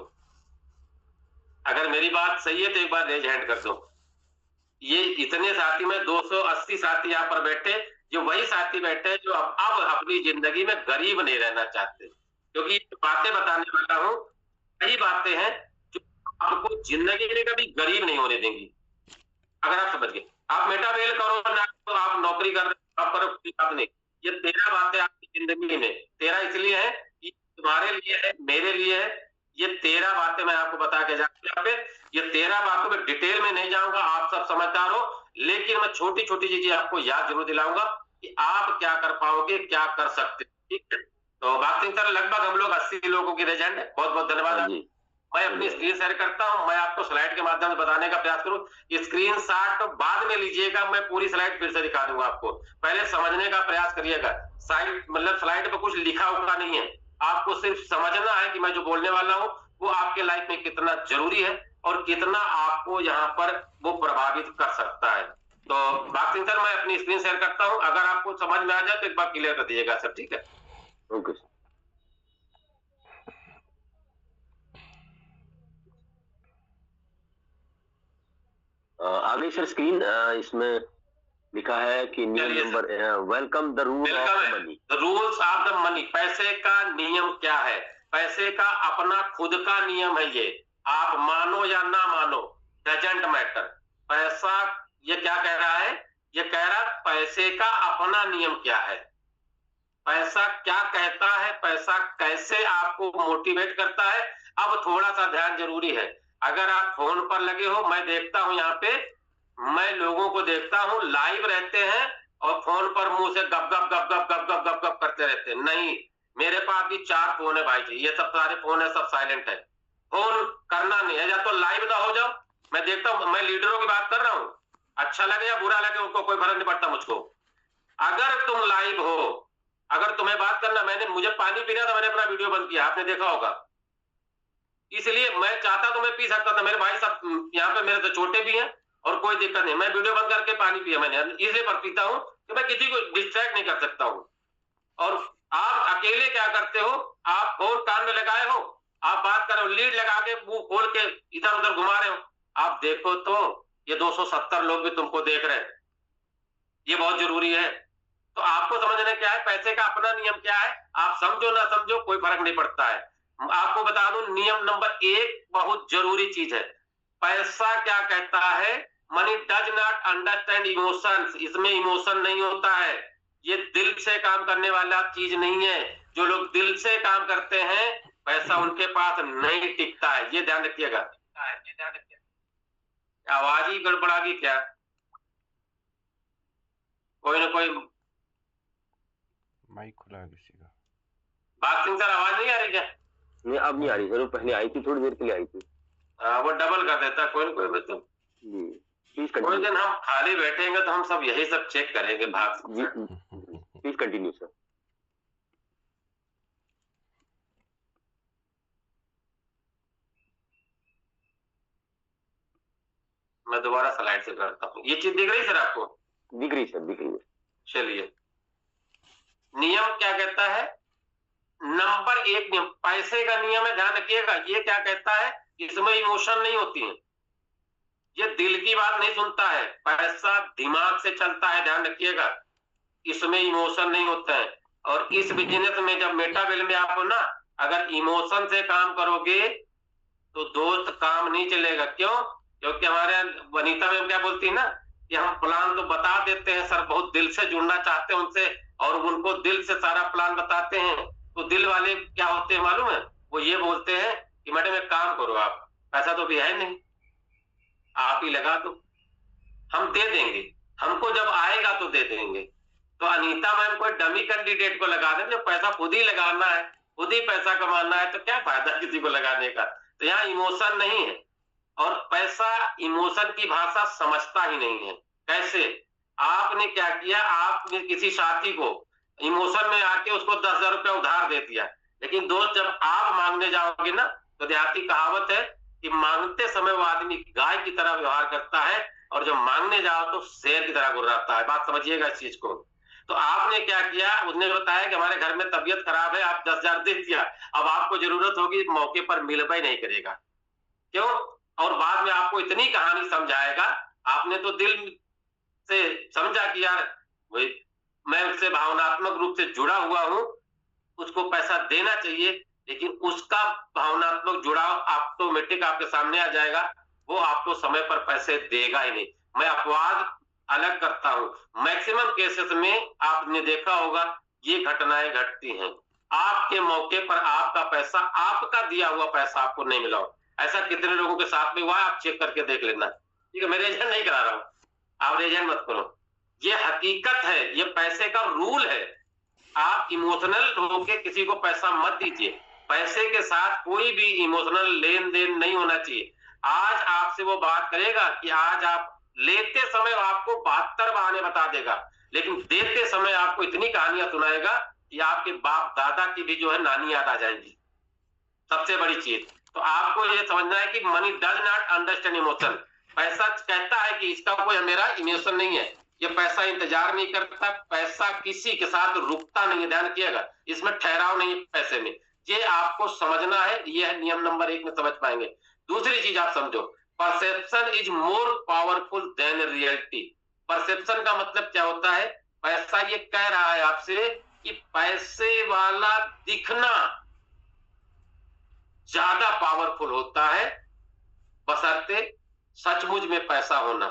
अगर मेरी बात सही है तो एक बार रेज हैंड कर दो। ये इतने साथी में 280 साथी यहाँ पर बैठे, जो वही साथी बैठे जो अब अपनी जिंदगी में गरीब नहीं रहना चाहते। क्योंकि बातें बताने वाला हूं, यही बातें हैं जो आपको जिंदगी में कभी गरीब नहीं होने देंगी। अगर आप समझ गए, आप मेटावेल करो ना, तो आप नौकरी कर रहे हो, आप करो, कोई बात नहीं। ये 13 बातें आपकी जिंदगी में, 13 इसलिए है कि तुम्हारे लिए है, मेरे लिए है। ये 13 बातें मैं आपको बता के जाऊंगा पे, ये 13 बातों में डिटेल में नहीं जाऊंगा, आप सब समझदार हो, लेकिन मैं छोटी छोटी चीजें आपको याद जरूर दिलाऊंगा कि आप क्या कर पाओगे, क्या कर सकते, ठीक है। तो बात सिंह सर, लगभग हम लोग 80 लोगों की रेजेंट है। बहुत बहुत धन्यवाद। मैं अपनी स्क्रीन शेयर करता हूं, मैं आपको स्लाइड के माध्यम से बताने का प्रयास करूं। स्क्रीनशॉट बाद में लीजिएगा, मैं पूरी स्लाइड फिर से दिखा दूंगा आपको, पहले समझने का प्रयास करिएगा। साइड मतलब स्लाइड पे कुछ लिखा हुआ नहीं है, आपको सिर्फ समझना है कि मैं जो बोलने वाला हूं वो आपके लाइफ में कितना जरूरी है और कितना आपको यहाँ पर वो प्रभावित कर सकता है। तो भाग सिंह सर, मैं अपनी स्क्रीन शेयर करता हूं, अगर आपको समझ में आ जाए तो एक बार क्लियर कर दीजिएगा सर, ठीक है? Okay sir. आगे सर स्क्रीन इसमें लिखा है कि नियम number welcome the rule of money. The rules of the money, पैसे का नियम क्या है? पैसे का अपना खुद का नियम है, ये आप मानो या ना मानो, डजंट मैटर। पैसा ये क्या कह रहा है? ये कह रहा है पैसे का अपना नियम क्या है, पैसा क्या कहता है, पैसा कैसे आपको मोटिवेट करता है। अब थोड़ा सा ध्यान जरूरी है, अगर आप फोन पर लगे हो, मैं देखता हूं यहाँ पे, मैं लोगों को देखता हूं लाइव रहते हैं और फोन पर मुंह से गप गप गप गप गप गप गप गप करते रहते हैं। नहीं, मेरे पास भी 4 फोन है भाई जी, ये सब सारे फोन है, सब साइलेंट है। फोन करना नहीं है, या तो लाइव ना हो जाओ। मैं देखता हूं, मैं लीडरों की बात कर रहा हूं, अच्छा लगे या बुरा लगे उनको कोई फर्क नहीं पड़ता मुझको। अगर तुम लाइव हो, अगर तुम्हें बात करना, मुझे पानी पीना था, मैंने अपना वीडियो बंद किया, आपने देखा होगा। इसलिए मैं चाहता तो मैं पी सकता था, मेरे भाई सब यहाँ पे मेरे तो छोटे भी हैं और कोई दिक्कत नहीं, मैं वीडियो बंद करके पानी पिया मैंने, इसलिए पर पीता हूँ कि मैं किसी को डिस्ट्रैक्ट नहीं कर सकता हूँ। और आप अकेले क्या करते हो, आप फोन कान में लगाए हो, आप बात कर रहे हो, लीड लगा के मुंह खोल के इधर उधर घुमा रहे हो, आप देखो तो ये 270 लोग भी तुमको देख रहे हैं, ये बहुत जरूरी है। तो आपको समझना क्या है, पैसे का अपना नियम क्या है, आप समझो ना समझो कोई फर्क नहीं पड़ता है। आपको बता दूं, नियम नंबर 1 बहुत जरूरी चीज है। पैसा क्या कहता है, money does not understand emotions, इसमें इमोशन नहीं होता है, ये दिल से काम करने वाला चीज नहीं है। जो लोग दिल से काम करते हैं पैसा उनके पास नहीं टिकता है, ये ध्यान रखिएगा। आवाज ही गड़बड़ा गई क्या? कोई ना कोई माइक खुला है किसी का। भाग सिंह सर, आवाज नहीं आ रही क्या? नहीं, अब नहीं आ रही सर, वो पहले आई थी, थोड़ी देर के लिए आई थी। वो डबल कर देता कोई ना कोई बच्चों जी। प्लीज कोई कंटिन्यू। दिन हम खाली बैठेंगे तो हम सब यही सब चेक करेंगे। भाग जी, प्लीज कंटिन्यू सर। मैं दोबारा स्लाइड से करता हूँ, ये चीज दिख रही सर आपको? दिख रही सर, दिख रही है। चलिए, नियम क्या कहता है, नंबर 1 नियम पैसे का नियम है, ध्यान रखिएगा। ये क्या कहता है, इसमें इमोशन नहीं होती है, ये दिल की बात नहीं सुनता है, पैसा दिमाग से चलता है, ध्यान रखिएगा, इसमें इमोशन नहीं होता है। और इस बिजनेस में जब मेटावेल में आप हो ना, अगर इमोशन से काम करोगे तो दोस्त काम नहीं चलेगा। क्यों? क्योंकि हमारे वनीता मैम क्या बोलती है ना कि हम प्लान तो बता देते हैं सर, बहुत दिल से जुड़ना चाहते हैं उनसे और उनको दिल से सारा प्लान बताते हैं, तो दिल वाले क्या होते हैं मालूम है, वो ये बोलते हैं कि मैडम एक काम करो, आप पैसा तो भी है नहीं, आप ही लगा दो, हम दे देंगे, हमको जब आएगा तो दे देंगे। तो अनीता मैम कोई डमी कैंडिडेट को लगा दें, जब पैसा खुद ही लगाना है, खुद ही पैसा कमाना है, तो क्या फायदा किसी को लगाने का। तो यहाँ इमोशन नहीं है, और पैसा इमोशन की भाषा समझता ही नहीं है। कैसे? आपने क्या किया, आपने किसी साथी को इमोशन में आके उसको 10,000 रुपया उधार दे दिया, लेकिन दोस्त जब आप मांगने जाओगे ना, तो देहाती कहावत है कि मांगते समय वो आदमी गाय की तरह व्यवहार करता है और जब मांगने जाओ तो शेर की तरह गुर्राता है। बात समझिएगा इस चीज को। तो आपने क्या किया, उसने बताया कि हमारे घर में तबीयत खराब है, आप 10,000 दे दिया, अब आपको जरूरत होगी मौके पर मिलना ही नहीं करेगा। क्यों? और बाद में आपको इतनी कहानी समझाएगा, आपने तो दिल से समझा कि यार भाई मैं उससे भावनात्मक रूप से जुड़ा हुआ हूं, उसको पैसा देना चाहिए, लेकिन उसका भावनात्मक जुड़ाव ऑटोमेटिक आपके सामने आ जाएगा, वो आपको समय पर पैसे देगा ही नहीं। मैं अपवाद अलग करता हूं, मैक्सिमम केसेस में आपने देखा होगा ये घटनाएं घटती हैं, आपके मौके पर आपका पैसा, आपका दिया हुआ पैसा आपको नहीं मिला हो। ऐसा कितने लोगों के साथ में हुआ है, आप चेक करके देख लेना। ठीक है, मैं रेजेंट नहीं करा रहा हूं, आप रेजेंट मत करो, ये हकीकत है, ये पैसे का रूल है। आप इमोशनल होके किसी को पैसा मत दीजिए, पैसे के साथ कोई भी इमोशनल लेन देन नहीं होना चाहिए। आज आपसे वो बात करेगा कि आज आप लेते समय आपको 72 बहाने बता देगा, लेकिन देते समय आपको इतनी कहानियां सुनाएगा कि आपके बाप दादा की भी जो है नानी याद आ जाएगी। सबसे बड़ी चीज तो आपको ये समझना है कि money does not understand emotion. पैसा कहता है कि इसका कोई मेरा इमोशन नहीं है, ये पैसा इंतजार नहीं करता, पैसा किसी के साथ रुकता नहीं है। ध्यान किएगा, इसमें ठहराव नहीं है पैसे में। ये आपको समझना है, यह नियम नंबर 1 में समझ पाएंगे। दूसरी चीज आप समझो, perception is more powerful than reality. Perception का मतलब क्या होता है? पैसा ये कह रहा है आपसे कि पैसे वाला दिखना ज्यादा पावरफुल होता है, बशर्ते सचमुच में पैसा होना।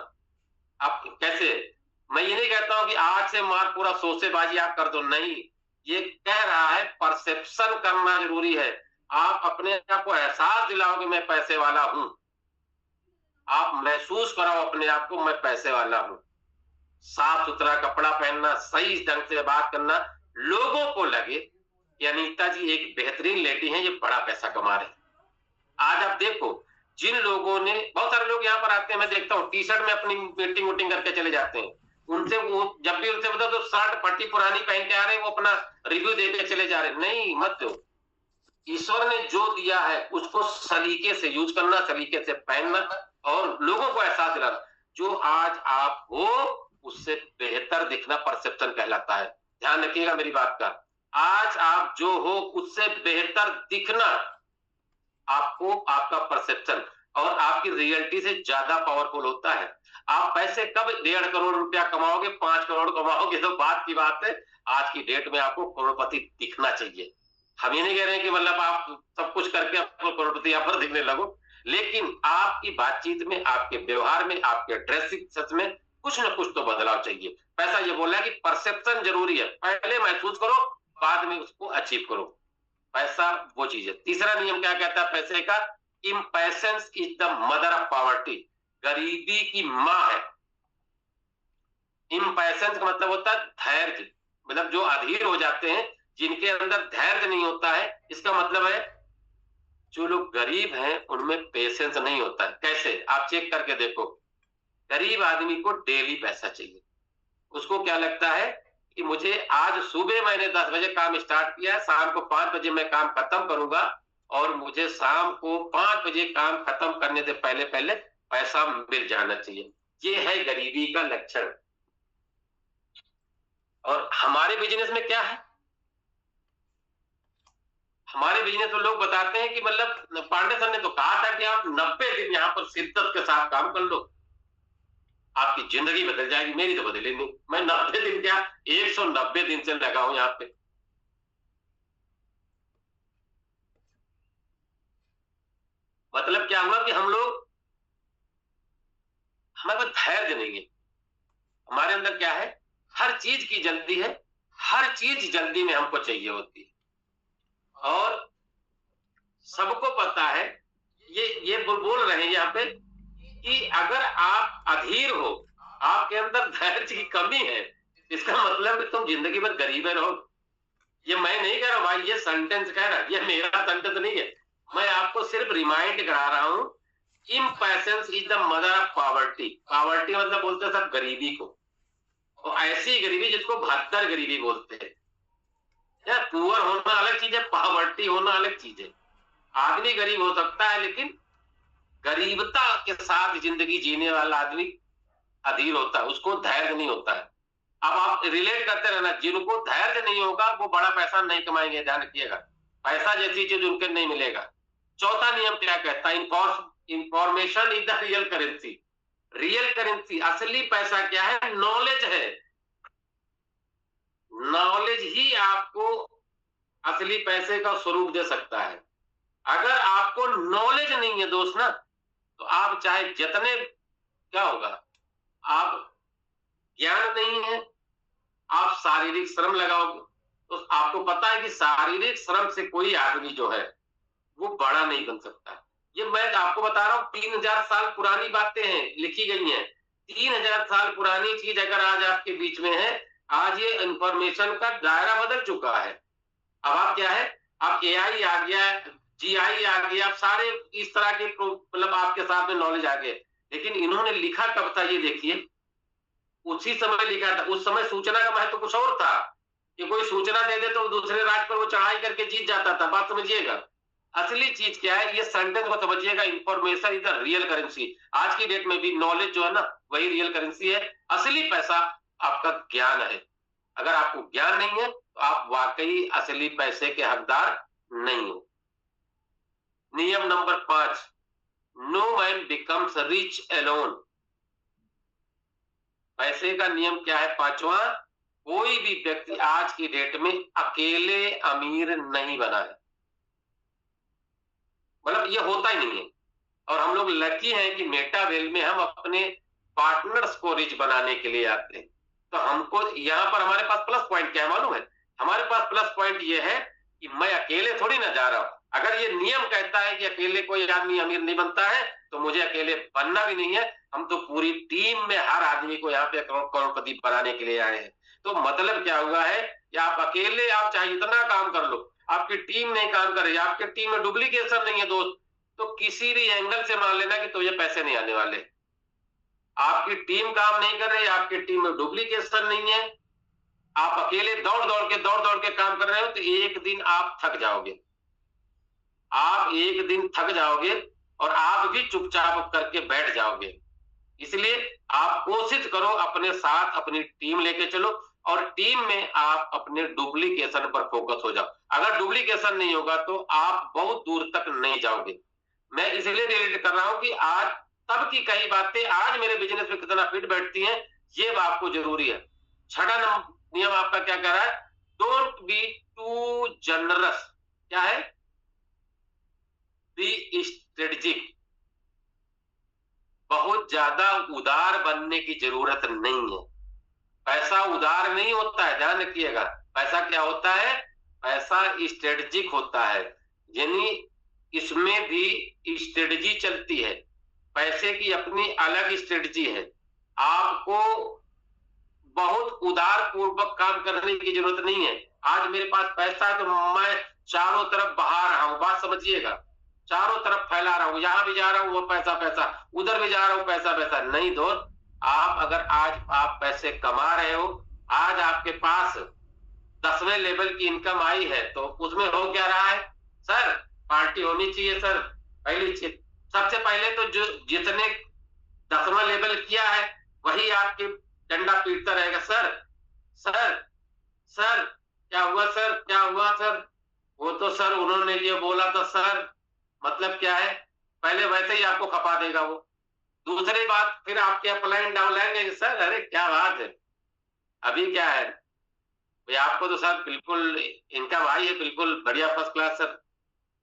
आप कैसे? मैं ये नहीं कहता हूं कि आज से मार पूरा सोसेबाजी आप कर दो, नहीं। ये कह रहा है परसेप्शन करना जरूरी है। आप अपने आप को एहसास दिलाओ कि मैं पैसे वाला हूं। आप महसूस कराओ अपने आप को मैं पैसे वाला हूं। साफ सुथरा कपड़ा पहनना, सही ढंग से बात करना, लोगों को लगे कि अनीता जी एक बेहतरीन लेडी हैं, ये बड़ा पैसा कमा रहे हैं। आज आप देखो, जिन लोगों ने, बहुत सारे लोग यहाँ पर आते हैं, मैं देखता हूँ टी शर्ट में अपनी मीटिंग वोटिंग करके चले जाते हैं। उनसे वो जब भी उनसे बताओ तो शर्ट फटी पुरानी पहन के आ रहे हैं, वो अपना रिव्यू दे के चले जा रहे हैं। नहीं, मत दो। ईश्वर ने जो दिया है उसको सलीके से यूज करना, सलीके से पहनना और लोगों को एहसास दिलाना। जो आज आप हो उससे बेहतर दिखना परसेप्शन कहलाता है। ध्यान रखिएगा मेरी बात का। आज आप जो हो उससे बेहतर दिखना आपको, आपका परसेप्शन और आपकी रियलिटी से ज्यादा पावरफुल होता है। आप पैसे कब 1.5 करोड़ रुपया कमाओगे, 5 करोड़ कमाओगे तो बात की बात है। आज की डेट में आपको करोड़पति दिखना चाहिए। हम ये नहीं कह रहे हैं कि मतलब आप सब कुछ करके आपको करोड़पति यहाँ पर दिखने लगो, लेकिन आपकी बातचीत में, आपके व्यवहार में, आपके ड्रेसिंग सेंस में कुछ ना कुछ तो बदलाव चाहिए। पैसा ये बोल रहा है कि परसेप्शन जरूरी है, पहले महसूस करो, बाद में उसको अचीव करो। पैसा वो चीज है। तीसरा नियम क्या कहता है पैसे का? Impatience is the mother of poverty. गरीबी की मां है। इम्पेशेंस का मतलब होता है धैर्य, मतलब जो अधीर हो जाते हैं, जिनके अंदर धैर्य नहीं होता है। इसका मतलब है जो लोग गरीब हैं उनमें पेशेंस नहीं होता है। कैसे? आप चेक करके देखो, गरीब आदमी को डेली पैसा चाहिए। उसको क्या लगता है कि मुझे आज सुबह मैंने 10 बजे काम स्टार्ट किया, शाम को 5 बजे मैं काम खत्म करूंगा और मुझे शाम को 5 बजे काम खत्म करने से पहले पहले पैसा मिल जाना चाहिए। ये है गरीबी का लक्षण। और हमारे बिजनेस में क्या है? हमारे बिजनेस में लोग बताते हैं कि मतलब पांडे सर ने तो कहा था कि आप 90 दिन यहाँ पर शिद्दत के साथ काम कर लो, आपकी जिंदगी बदल जाएगी। मेरी तो बदली नहीं। मैं 90 दिन क्या 190 दिन से लगा हूं यहाँ पे। मतलब क्या हुआ कि हम लोग, हमारे पास धैर्य नहीं है। हमारे अंदर क्या है? हर चीज की जल्दी है, हर चीज जल्दी में हमको चाहिए होती है। और सबको पता है, ये बोल रहे हैं यहाँ पे कि अगर आप अधीर हो, आपके अंदर धैर्य की कमी है, इसका मतलब है तुम जिंदगी भर गरीब रहो। ये मैं नहीं कह रहा भाई, ये सेंटेंस कह रहा है, ये मेरा सेंटेंस नहीं है। मैं आपको सिर्फ रिमाइंड करा रहा हूं, impatience is the mother of poverty. Poverty मतलब बोलते हैं सब गरीबी को, और ऐसी गरीबी जिसको भद्दर गरीबी बोलते हैं। यार पुअर होना अलग चीज है, पॉवर्टी होना अलग चीज है। आदमी गरीब हो सकता है, लेकिन गरीबता के साथ जिंदगी जीने वाला आदमी अधीर होता है, उसको धैर्य नहीं होता है। अब आप रिलेट करते रहना, जिनको धैर्य नहीं होगा वो बड़ा पैसा नहीं कमाएंगे। ध्यान रखिएगा, पैसा जैसी चीज उनके नहीं मिलेगा। चौथा नियम क्या कहता है? Information is the real currency. Real currency, असली पैसा क्या है? नॉलेज है। नॉलेज ही आपको असली पैसे का स्वरूप दे सकता है। अगर आपको नॉलेज नहीं है दोस्त ना, तो आप चाहे जितने, क्या होगा? आप ज्ञान नहीं है, आप शारीरिक श्रम लगाओगे तो आपको पता है कि शारीरिक श्रम से कोई आदमी जो है वो बड़ा नहीं बन सकता। ये मैं आपको बता रहा हूं, 3000 साल पुरानी बातें हैं, लिखी गई हैं। 3000 साल पुरानी चीज अगर आज आपके बीच में है, आज ये इंफॉर्मेशन का दायरा बदल चुका है। अब आप क्या है, अब एआई आ गया, जीआई आ गया, अब सारे इस तरह के मतलब आपके साथ में नॉलेज आ गए। लेकिन इन्होंने लिखा कब था ये देखिए, उसी समय लिखा था। उस समय सूचना का महत्व कुछ और था कि कोई सूचना दे दे तो दूसरे राज्य पर वो चढ़ाई करके जीत जाता था। बात समझिएगा। असली चीज क्या है, ये सेंटेंस को समझिएगा, information is the real currency. आज की डेट में भी नॉलेज जो है ना, वही रियल करेंसी है। असली पैसा आपका ज्ञान है। अगर आपको ज्ञान नहीं है तो आप वाकई असली पैसे के हकदार नहीं हो। नियम number 5, no man becomes rich alone. पैसे का नियम क्या है? 5वां, कोई भी व्यक्ति आज की डेट में अकेले अमीर नहीं बना है। मतलब ये होता ही नहीं है। और हम लोग लकी हैं कि मेटावेल में हम अपने पार्टनर्स को रिच बनाने के लिए आते हैं। तो हमको यहाँ पर हमारे पास प्लस पॉइंट क्या है मालूम है? हमारे पास प्लस पॉइंट ये है कि मैं अकेले थोड़ी ना जा रहा हूं। अगर ये नियम कहता है कि अकेले कोई आदमी अमीर नहीं बनता है, तो मुझे अकेले बनना भी नहीं है। हम तो पूरी टीम में हर आदमी को यहाँ पे करोड़पति बनाने के लिए आए हैं। तो मतलब क्या हुआ है कि आप अकेले, आप चाहे इतना काम कर लो, आपकी टीम नहीं काम कर रही, आपकी टीम में डुप्लीकेशन नहीं है दोस्त, तो किसी भी एंगल से मान लेना कि तुझे पैसे नहीं आने वाले। आपकी टीम काम नहीं कर रही, आपकी टीम में डुप्लीकेशन नहीं है, आप अकेले दौड़ दौड़ के काम कर रहे हो, तो एक दिन आप थक जाओगे। आप एक दिन थक जाओगे और आप भी चुपचाप करके बैठ जाओगे। इसलिए आप कोशिश करो, अपने साथ अपनी टीम लेके चलो और टीम में आप अपने डुप्लीकेशन पर फोकस हो जाओ। अगर डुप्लीकेशन नहीं होगा तो आप बहुत दूर तक नहीं जाओगे। मैं इसलिए रिलेट कर रहा हूं कि आज तब की कई बातें आज मेरे बिजनेस में कितना फिट बैठती हैं, ये आपको जरूरी है। छठा नियम आपका क्या कह रहा है? Don't be too generous. क्या है? Be strategic. बहुत ज्यादा उदार बनने की जरूरत नहीं है। पैसा उदार नहीं होता है, ध्यान रखिएगा। पैसा क्या होता है? पैसा स्ट्रेटेजिक होता है, यानी इसमें भी स्ट्रेटजी चलती है। पैसे की अपनी अलग स्ट्रेटजी है। आपको बहुत उदार पूर्वक काम करने की जरूरत नहीं है। आज मेरे पास पैसा है तो मैं चारों तरफ बहा रहा हूं। बात समझिएगा, चारों तरफ फैला रहा हूं, यहां भी जा रहा हूं वो पैसा पैसा, उधर भी जा रहा हूं पैसा पैसा। नहीं दोस्त, आप अगर आज आप पैसे कमा रहे हो, आज आपके पास 10वें लेवल की इनकम आई है, तो उसमें हो क्या रहा है? सर पार्टी होनी चाहिए सर। पहली चीज, सबसे पहले तो जो जितने 10वां लेवल किया है वही आपके डंडा पीटता रहेगा। सर सर सर क्या हुआ सर, क्या हुआ सर? वो तो सर उन्होंने ये बोला था सर। मतलब क्या है? पहले वैसे ही आपको खपा देगा वो। दूसरी बात, फिर आपके अपलाइन डाउनलाइन, सर अरे क्या बात है, अभी क्या है भाई? आपको तो सर बिल्कुल इनकम आई है, बिल्कुल बढ़िया फर्स्ट क्लास सर,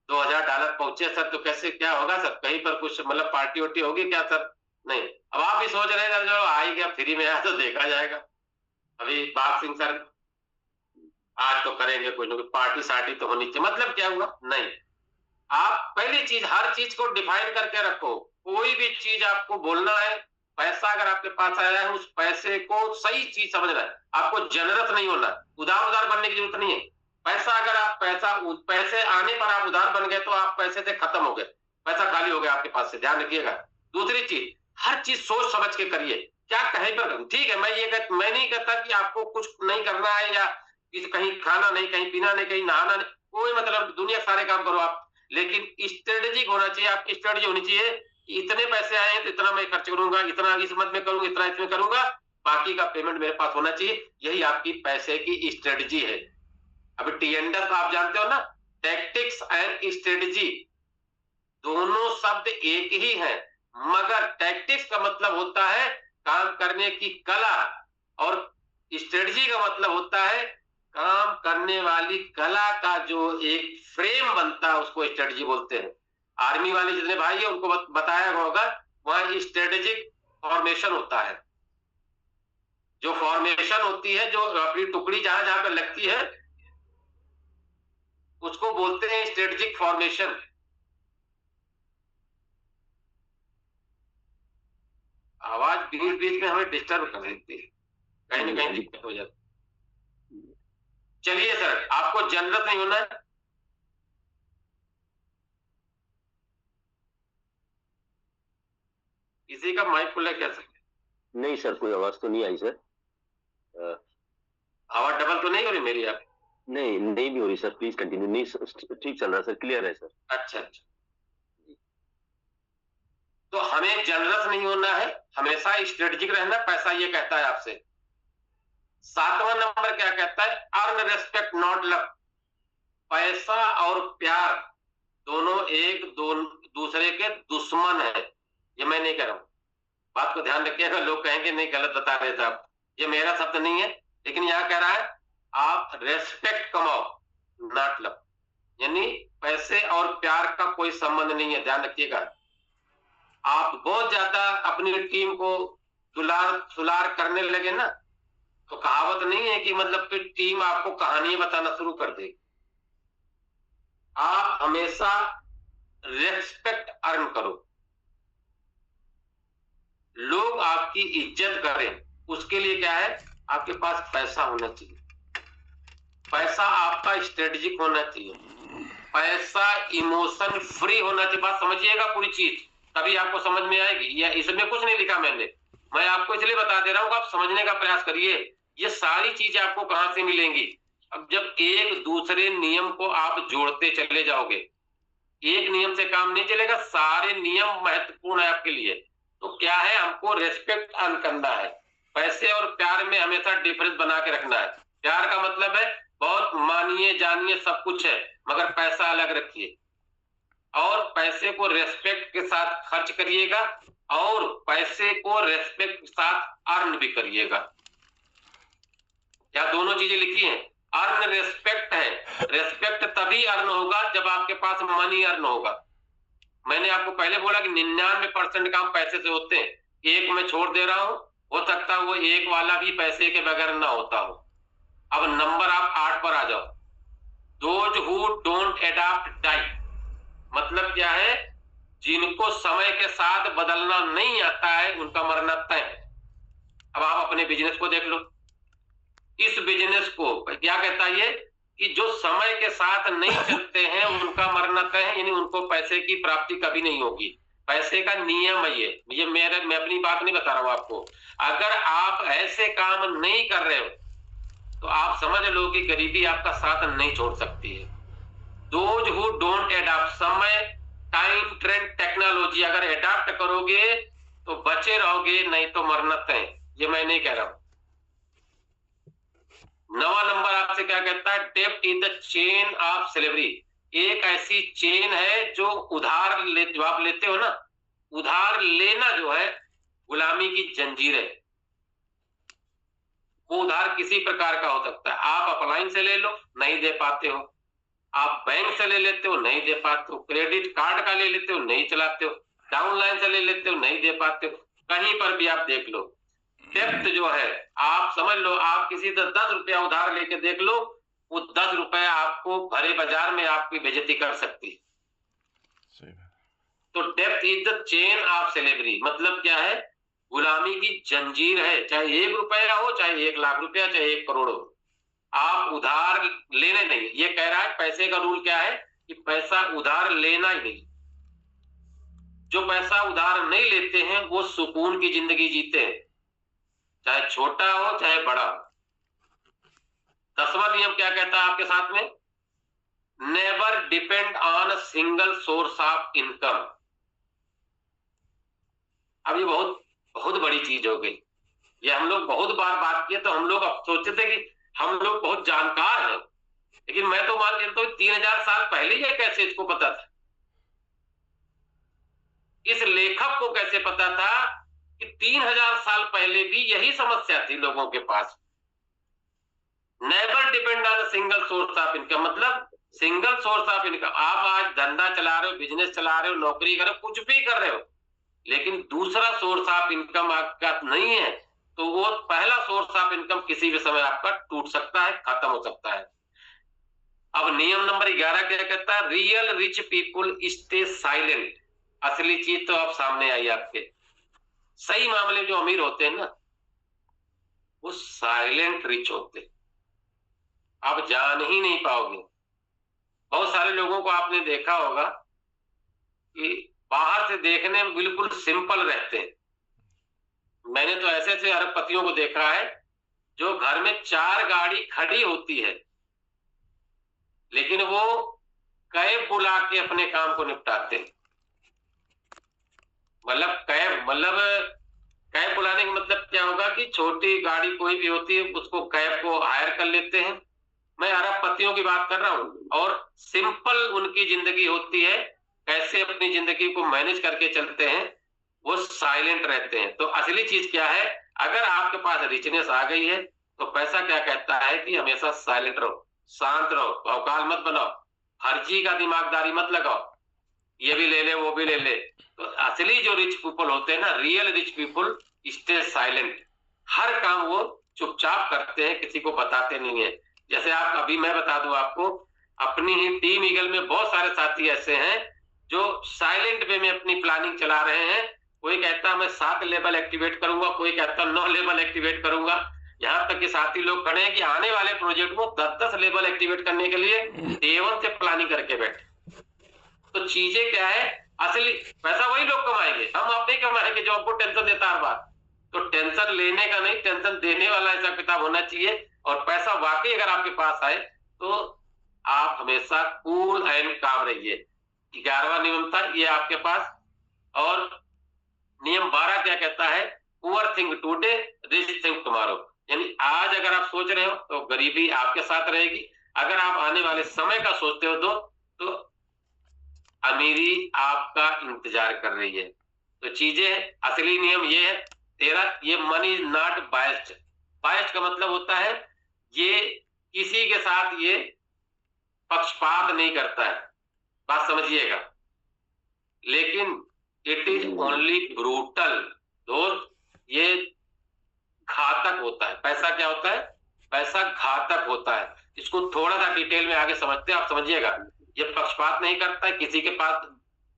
$2000 पहुंचे सर, तो कैसे क्या होगा सर? कहीं पर कुछ मतलब पार्टी वार्टी होगी क्या सर? नहीं। अब आप भी सोच रहे हैं जो आ ही गया, फ्री में आया तो देखा जाएगा। अभी बाग सिंह सर आज तो करेंगे कुछ ना कुछ, पार्टी सार्टी तो होनी चाहिए। मतलब क्या हुआ? नहीं। आप पहली चीज, हर चीज को डिफाइन करके रखो। कोई भी चीज आपको बोलना है, पैसा अगर आपके पास आया है, उस पैसे को सही चीज समझना है। आपको जनरस नहीं होना, उदार उदार बनने की जरूरत नहीं है। पैसा अगर आप पैसे आने पर आप उदार बन गए तो आप पैसे से खत्म हो गए, पैसा खाली हो गया आपके पास से। ध्यान रखिएगा। दूसरी चीज, हर चीज सोच समझ के करिए। क्या कहीं पर ठीक है, मैं नहीं कहता कि आपको कुछ नहीं करना है, या कहीं खाना नहीं, कहीं पीना नहीं, कहीं नहाना नहीं, कोई मतलब दुनिया सारे काम करो आप, लेकिन स्ट्रेटेजिक होना चाहिए। आपकी स्ट्रेटेजी होनी चाहिए कि इतने पैसे आए हैं तो इतना मैं खर्च करूंगा, इतना इस मत में करूंगा, इतना इसमें करूंगा, बाकी का पेमेंट मेरे पास होना चाहिए। यही आपकी पैसे की स्ट्रेटेजी है। अभी टीएनडस आप जानते हो ना, टैक्टिक्स एंड स्ट्रेटेजी, दोनों शब्द एक ही है, मगर टैक्टिक्स का मतलब होता है काम करने की कला, और स्ट्रेटजी का मतलब होता है काम करने वाली कला का जो एक फ्रेम बनता है, उसको स्ट्रेटजी बोलते हैं। आर्मी वाले जितने भाई है उनको बताया होगा, वहां स्ट्रेटेजिक फॉर्मेशन होता है। जो फॉर्मेशन होती है, जो अपनी टुकड़ी जहां जहां पे लगती है, उसको बोलते हैं स्ट्रेटेजिक फॉर्मेशन। आवाज बीच बीच में हमें डिस्टर्ब कर देती है, कहीं ना कहीं दिक्कत हो जाती है। चलिए सर, आपको जनरस नहीं होना है, किसी का माइक खुला क्या सर? नहीं सर, कोई आवाज तो नहीं आई सर। आवाज डबल तो नहीं हो रही मेरी आप? नहीं, नहीं भी हो रही सर, प्लीज कंटिन्यू। नहीं, ठीक चल रहा है सर, क्लियर है सर। अच्छा अच्छा। तो हमें जनरस नहीं होना है, हमेशा स्ट्रेटेजिक रहना, पैसा ये कहता है आपसे। 7वां नंबर क्या कहता है? Earn respect not love. पैसा और प्यार दोनों दूसरे के दुश्मन है, ये मैं नहीं कह रहा हूं। बात को ध्यान रखिएगा, लोग कहेंगे नहीं गलत बता रहे थे आप, ये मेरा शब्द नहीं है, लेकिन यहां कह रहा है आप रेस्पेक्ट कमाओ, नॉट लव। यानी पैसे और प्यार का कोई संबंध नहीं है, ध्यान रखिएगा। आप बहुत ज्यादा अपनी टीम को दुलार सुलार करने लगे ना, तो कहावत नहीं है कि मतलब फिर टीम आपको कहानियां बताना शुरू कर देगी। आप हमेशा रेस्पेक्ट अर्न करो, लोग आपकी इज्जत करें, उसके लिए क्या है? आपके पास पैसा होना चाहिए, पैसा आपका स्ट्रेटेजिक होना चाहिए, पैसा इमोशन फ्री होना चाहिए। बात समझिएगा पूरी चीज, तभी आपको समझ में आएगी। या इसमें कुछ नहीं लिखा मैंने, मैं आपको इसलिए बता दे रहा हूं कि आप समझने का प्रयास करिए। ये सारी चीजें आपको कहां से मिलेंगी? अब जब एक दूसरे नियम को आप जोड़ते चले जाओगे, एक नियम से काम नहीं चलेगा, सारे नियम महत्वपूर्ण है आपके लिए। तो क्या है? हमको रेस्पेक्ट अर्न करना है। पैसे और प्यार में हमेशा डिफरेंस बना के रखना है। प्यार का मतलब है बहुत मानिए जानिए सब कुछ है, मगर पैसा अलग रखिए, और पैसे को रेस्पेक्ट के साथ खर्च करिएगा, और पैसे को रेस्पेक्ट के साथ अर्न भी करिएगा। क्या दोनों चीजें लिखी हैं? अर्न रेस्पेक्ट है, रेस्पेक्ट तभी अर्न होगा जब आपके पास मनी अर्न होगा। मैंने आपको पहले बोला कि 99% काम पैसे से होते हैं, एक मैं छोड़ दे रहा हूं, हो सकता है वो एक वाला भी पैसे के बगैर ना होता हो। अब नंबर आप 8 पर आ जाओ। Those who don't adapt die, मतलब क्या है? जिनको समय के साथ बदलना नहीं आता है उनका मरना तय है। अब आप अपने बिजनेस को देख लो, इस बिजनेस को क्या कहता है ये कि जो समय के साथ नहीं चलते हैं उनका मरना तय है, यानी उनको पैसे की प्राप्ति कभी नहीं होगी। पैसे का नियम है ये मैं अपनी बात नहीं बता रहा हूं आपको। अगर आप ऐसे काम नहीं कर रहे हो तो आप समझ लो कि गरीबी आपका साथ नहीं छोड़ सकती है। दोज हु डोंट एडाप्ट, समय, टाइम, ट्रेंड, टेक्नोलॉजी अगर एडाप्ट करोगे तो बचे रहोगे, नहीं तो मरना तय। ये मैं नहीं कह रहा हूं। 9वां नंबर आपसे क्या कहता है? डेब्ट is the chain of slavery. एक ऐसी चेन है जो जो आप लेते हो ना, उधार लेना जो है गुलामी की जंजीर है। वो उधार किसी प्रकार का हो सकता है। आप अपलाइन से ले लो, नहीं दे पाते हो, आप बैंक से ले लेते हो, नहीं दे पाते हो, क्रेडिट कार्ड का ले लेते हो, नहीं चलाते हो, डाउन लाइन से ले लेते हो, नहीं दे पाते हो, कहीं पर भी आप देख लो। डेप्थ जो है, आप समझ लो, आप किसी से 10 रुपया उधार लेके देख लो, वो 10 रुपया आपको भरे बाजार में आपकी बेइज्जती कर सकती है। तो depth is the chain of slavery, मतलब क्या है? गुलामी की जंजीर है, चाहे 1 रुपया हो, चाहे 1 लाख रुपया, चाहे 1 करोड़ हो, आप उधार लेने नहीं। ये कह रहा है पैसे का रूल क्या है कि पैसा उधार लेना ही नहीं। जो पैसा उधार नहीं लेते हैं वो सुकून की जिंदगी जीते हैं, चाहे छोटा हो चाहे बड़ा हो। 10वां नियम क्या कहता है आपके साथ में? Never depend on single source of income. अब ये बहुत बहुत बड़ी चीज हो गई, ये हम लोग बहुत बार बात किए, तो हम लोग अब सोचते थे कि हम लोग बहुत जानकार हैं, लेकिन मैं तो मान लेता हूं 3000 साल पहले ये कैसे इसको पता था? इस लेखक को कैसे पता था कि 3000 साल पहले भी यही समस्या थी लोगों के पास? Never depend on single source of income, मतलब सिंगल सोर्स ऑफ इनकम। आप आज धंधा चला रहे हो, बिजनेस चला रहे हो, नौकरी कर रहे हो, कुछ भी कर रहे हो, लेकिन दूसरा सोर्स ऑफ इनकम आपका नहीं है, तो वो पहला सोर्स ऑफ इनकम किसी भी समय आपका टूट सकता है, खत्म हो सकता है। अब नियम नंबर 11 क्या कहता है? Real rich people stay silent. असली चीज तो अब सामने आई आपके। सही मामले जो अमीर होते हैं ना, वो साइलेंट रिच होते हैं, आप जान ही नहीं पाओगे। बहुत सारे लोगों को आपने देखा होगा कि बाहर से देखने में बिल्कुल सिंपल रहते हैं, मैंने तो ऐसे ऐसे अरबपतियों को देखा है जो घर में 4 गाड़ी खड़ी होती है, लेकिन वो कैब बुला के अपने काम को निपटाते हैं। कैब बुलाने का मतलब क्या होगा कि छोटी गाड़ी कोई भी होती है उसको कैब को हायर कर लेते हैं। मैं अरबपतियों की बात कर रहा हूँ, और सिंपल उनकी जिंदगी होती है, कैसे अपनी जिंदगी को मैनेज करके चलते हैं, वो साइलेंट रहते हैं। तो असली चीज क्या है, अगर आपके पास रिचनेस आ गई है तो पैसा क्या कहता है कि हमेशा साइलेंट रहो, शांत रहो, भौकाल मत बनाओ, हर्जी का दिमागदारी मत लगाओ, ये भी ले ले वो भी ले ले। तो असली जो रिच पीपल होते हैं ना, real rich people stay silent, हर काम वो चुपचाप करते हैं, किसी को बताते नहीं है। जैसे आप अभी मैं बता दूं आपको, अपनी ही टीम ईगल में बहुत सारे साथी ऐसे हैं जो साइलेंट वे में अपनी प्लानिंग चला रहे हैं। कोई कहता मैं 7 लेवल एक्टिवेट करूंगा, कोई कहता 9 लेवल एक्टिवेट करूंगा। यहाँ तक कि साथी लोग खड़े हैं कि आने वाले प्रोजेक्ट को 10-10 लेवल एक्टिवेट करने के लिए डे 1 से प्लानिंग करके बैठे। तो चीजें क्या है, असली पैसा वही लोग कमाएंगे, हम आप नहीं कमाएंगे जो आपको टेंशन देता हर बार। तो टेंशन लेने का नहीं, टेंशन देने वाला हिसाब किताब होना चाहिए। और पैसा वाकई अगर आपके पास आए तो आप हमेशा कूल एंड काम रहिए। 11वां नियम था ये आपके पास। और नियम 12 क्या कहता है, poor think today rich think tomorrow. यानी आज अगर आप सोच रहे हो तो गरीबी आपके साथ रहेगी, अगर आप आने वाले समय का सोचते हो तो अमीरी आपका इंतजार कर रही है। तो चीजें, असली नियम ये है 13, ये money is not biased. Biased का मतलब होता है ये किसी के साथ ये पक्षपात नहीं करता है, बात समझिएगा। लेकिन इट इज ओनली ब्रूटल दोस्त, ये घातक होता है। पैसा क्या होता है, पैसा घातक होता है। इसको थोड़ा सा डिटेल में आगे समझते हैं, आप समझिएगा। ये पक्षपात नहीं करता है, किसी के पास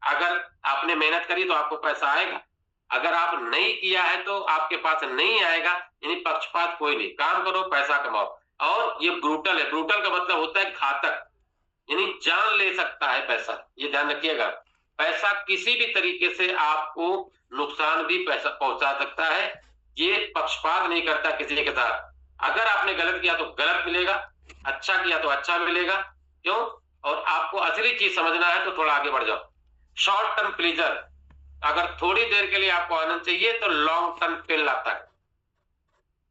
अगर आपने मेहनत करी तो आपको पैसा आएगा, अगर आप नहीं किया है तो आपके पास नहीं आएगा। यानी पक्षपात कोई नहीं, काम करो पैसा कमाओ। और ये ब्रूटल है, ब्रूटल का मतलब होता है घातक, यानी जान ले सकता है पैसा। ये ध्यान रखिएगा, पैसा किसी भी तरीके से आपको नुकसान भी पैसा पहुंचा सकता है। ये पक्षपात नहीं करता किसी के साथ। अगर आपने गलत किया तो गलत मिलेगा, अच्छा किया तो अच्छा मिलेगा। क्यों? और आपको असली चीज समझना है तो थोड़ा आगे बढ़ जाओ। शॉर्ट टर्म प्लीजर, अगर थोड़ी देर के लिए आपको आनंद चाहिए तो लॉन्ग टर्म पेन लाता है।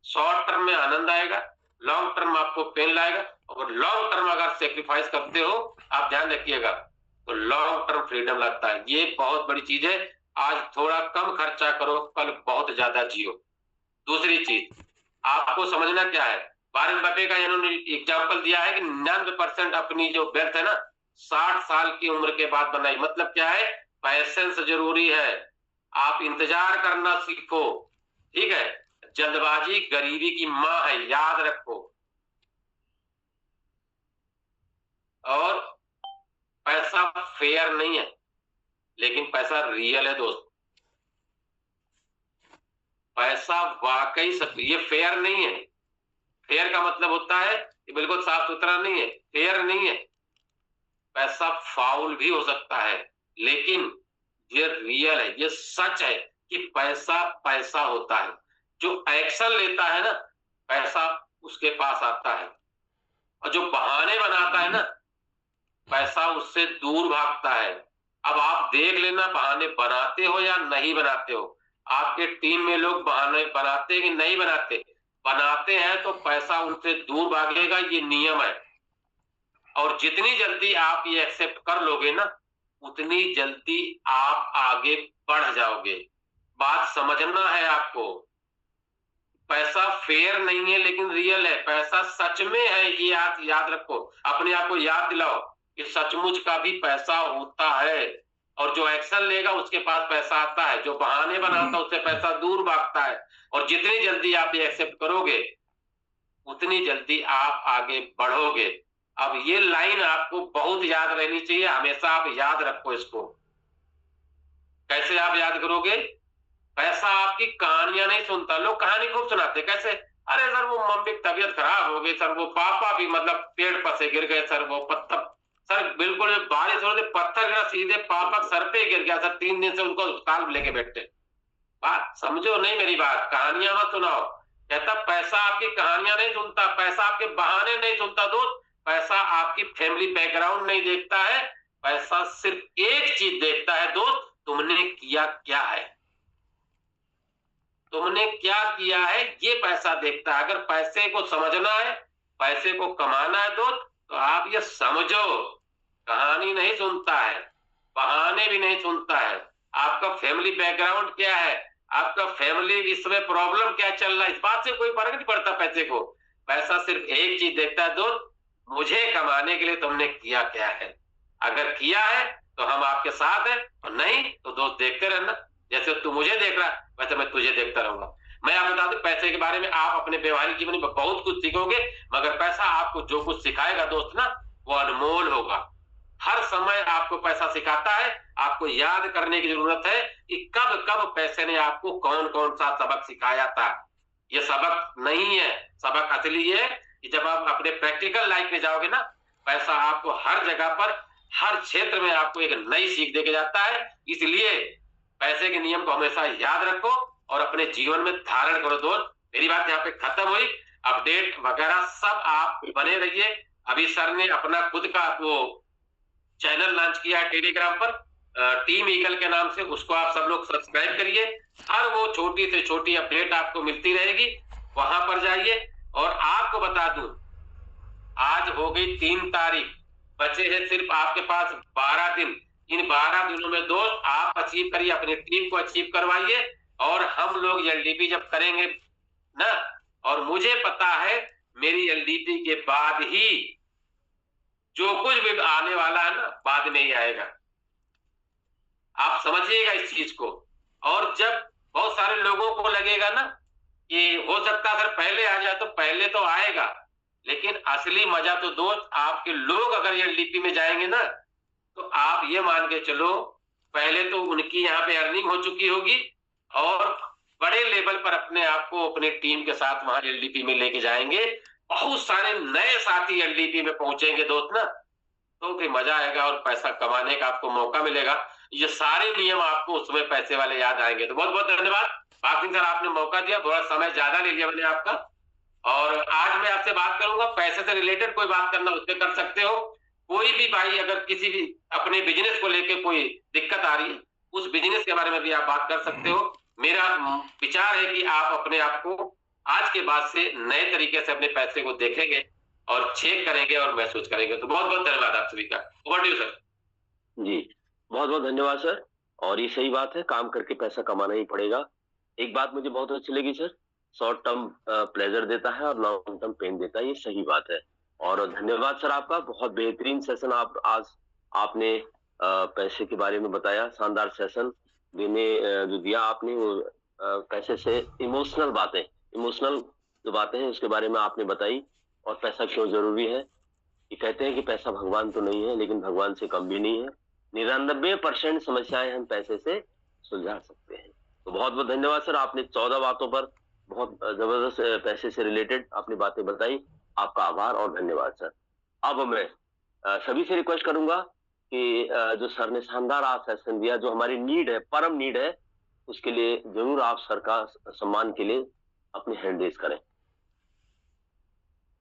शॉर्ट टर्म में आनंद आएगा, लॉन्ग टर्म आपको पेन लाएगा। और लॉन्ग टर्म अगर सेक्रीफाइस करते हो, आप ध्यान रखिएगा, तो लॉन्ग टर्म फ्रीडम लाता है। ये बहुत बड़ी चीज है। आज थोड़ा कम खर्चा करो, कल बहुत ज्यादा जियो। दूसरी चीज आपको समझना क्या है, वारेन बफे का इन्होंने एग्जाम्पल दिया है कि 99% अपनी जो वेल्थ है ना 60 साल की उम्र के बाद बनाई। मतलब क्या है, पैसेंस जरूरी है, आप इंतजार करना सीखो, ठीक है। जल्दबाजी गरीबी की माँ है, याद रखो। और पैसा फेयर नहीं है, लेकिन पैसा रियल है दोस्त। पैसा वाकई ये फेयर नहीं है। फेयर का मतलब होता है कि बिल्कुल साफ सुथरा नहीं है, फेयर नहीं है। पैसा फाउल भी हो सकता है, लेकिन ये रियल है, ये सच है कि पैसा पैसा होता है। जो एक्शन लेता है ना, पैसा उसके पास आता है। और जो बहाने बनाता है ना, पैसा उससे दूर भागता है। अब आप देख लेना, बहाने बनाते हो या नहीं बनाते हो। आपके टीम में लोग बहाने बनाते हैं कि नहीं बनाते? बनाते हैं तो पैसा उनसे दूर भागेगा, ये नियम है। और जितनी जल्दी आप ये एक्सेप्ट कर लोगे ना, उतनी जल्दी आप आगे बढ़ जाओगे। बात समझना है आपको। पैसा फेयर नहीं है लेकिन रियल है, पैसा सच में है, ये याद रखो। अपने आप को याद दिलाओ कि सचमुच का भी पैसा होता है। और जो एक्शन लेगा उसके पास पैसा आता है, जो बहाने बनाता है उससे पैसा दूर भागता है। और जितनी जल्दी आप ये एक्सेप्ट करोगे, उतनी जल्दी आप आगे बढ़ोगे। अब ये लाइन आपको बहुत याद रहनी चाहिए, हमेशा आप याद रखो इसको। कैसे आप याद करोगे? पैसा आपकी कहानियां नहीं सुनता। लोग कहानी खूब सुनाते, कैसे? अरे सर वो मम्मी की तबीयत खराब हो गई सर, वो पापा भी मतलब पेड़ पर से गिर गए सर, वो पत्थर सर बिल्कुल बारिश हो रही, पत्थर गिरा सीधे पापा सर पे गिर गया सर, 3 दिन से उनको अस्पताल लेके बैठे। बात समझो, नहीं मेरी बात, कहानियां मत सुनाओ। कहता पैसा आपकी कहानियां नहीं सुनता, पैसा आपके बहाने नहीं सुनता दोस्त, पैसा आपकी फैमिली बैकग्राउंड नहीं देखता है, पैसा सिर्फ एक चीज देखता है दोस्त, तुमने किया क्या है, तुमने क्या किया है, ये पैसा देखता है। अगर पैसे को समझना है, पैसे को कमाना है दोस्त, तो आप ये समझो, कहानी नहीं सुनता है, बहाने भी नहीं सुनता है, आपका फैमिली बैकग्राउंड क्या है, आपका फैमिली इसमें प्रॉब्लम क्या चल रहा है, इस बात से कोई फर्क नहीं पड़ता पैसे को। पैसा सिर्फ एक चीज देखता है दोस्त, मुझे कमाने के लिए तुमने किया क्या है। अगर किया है तो हम आपके साथ हैं, और नहीं तो दोस्त देखते रहना, जैसे तू मुझे देख रहा है वैसे मैं तुझे देखता रहूंगा। मैं आपको बता दूं, पैसे के बारे में आप अपने व्यवहारिक जीवन में बहुत कुछ सीखोगे, मगर पैसा आपको जो कुछ सिखाएगा दोस्त ना, वो अनमोल होगा। हर समय आपको पैसा सिखाता है, आपको याद करने की जरूरत है कि कब कब पैसे ने आपको कौन कौन सा सबक सिखाया था। ये सबक नहीं है, सबक असली है कि जब आप अपने प्रैक्टिकल लाइफ में जाओगे ना, पैसा आपको हर जगह पर, हर क्षेत्र में आपको एक नई सीख देके जाता है। इसलिए पैसे के नियम को हमेशा याद रखो और अपने जीवन में धारण करो दोस्त। मेरी बात यहाँ पे खत्म हुई, अपडेट वगैरह सब आप बने रहिए। अभी सर ने अपना खुद का वो चैनल लॉन्च किया है टेलीग्राम पर, टीम ईगल के नाम से, उसको आप सब लोग सब्सक्राइब करिए। हर वो छोटी से छोटी अपडेट आपको मिलती रहेगी, वहां पर जाइए। और आपको बता दूं, आज हो गई 3 तारीख, बचे हैं सिर्फ आपके पास 12 दिन। इन 12 दिनों में दोस्त आप अचीव करिए, अपनी टीम को अचीव करवाइए, और हम लोग एलडीपी जब करेंगे ना, और मुझे पता है मेरी एलडीपी के बाद ही जो कुछ भी आने वाला है ना, बाद में ही आएगा। आप समझिएगा इस चीज को। और जब बहुत सारे लोगों को लगेगा ना कि हो सकता है सर पहले आ जाए, तो पहले तो आएगा, लेकिन असली मजा तो दोस्त आपके लोग अगर एलडीपी में जाएंगे ना, तो आप ये मान के चलो, पहले तो उनकी यहाँ पे अर्निंग हो चुकी होगी, और बड़े लेवल पर अपने आप को अपनी टीम के साथ वहां एलडीपी में लेके जाएंगे। बहुत सारे नए साथी एलडीपी में पहुंचेंगे दोस्त ना, तो फिर मजा आएगा और पैसा कमाने का आपको मौका मिलेगा। ये सारे नियम आपको उसमें पैसे वाले याद आएंगे। तो बहुत बहुत धन्यवाद भागसिंह सर, आपने मौका दिया, थोड़ा समय ज्यादा ले लिया मैंने आपका। और आज मैं आपसे बात करूंगा, पैसे से रिलेटेड कोई बात करना उससे कर सकते हो। कोई भी भाई अगर किसी भी अपने बिजनेस को लेके कोई दिक्कत आ रही है, उस बिजनेस के बारे में भी आप बात कर सकते हो। मेरा विचार है कि आप अपने आप को आज के बाद से नए तरीके से अपने पैसे को देखेंगे और चेक करेंगे और महसूस करेंगे। तो बहुत बहुत धन्यवाद आप सभी का। Over to you sir. जी बहुत बहुत धन्यवाद सर। और ये सही बात है, काम करके पैसा कमाना ही पड़ेगा। एक बात मुझे बहुत अच्छी लगी सर, शॉर्ट टर्म प्लेजर देता है और लॉन्ग टर्म पेन देता है, ये सही बात है। और धन्यवाद सर आपका, बहुत बेहतरीन सेशन आप आज आपने पैसे के बारे में बताया, शानदार सेशन देने जो दिया आपने, वो पैसे से इमोशनल जो बातें हैं उसके बारे में आपने बताई, और पैसा क्यों जरूरी है। ये कहते हैं कि पैसा भगवान तो नहीं है, लेकिन भगवान से कम भी नहीं है। 99% समस्याएं हम पैसे से सुलझा सकते हैं। तो बहुत बहुत धन्यवाद सर, आपने 14 बातों पर बहुत जबरदस्त पैसे से रिलेटेड आपने बातें बताई। आपका आभार और धन्यवाद सर। अब मैं सभी से रिक्वेस्ट करूंगा कि जो सर ने शानदार आज सेशन दिया, जो हमारी नीड है, परम नीड है, उसके लिए जरूर आप सर का सम्मान के लिए अपने हैंड रेज करें।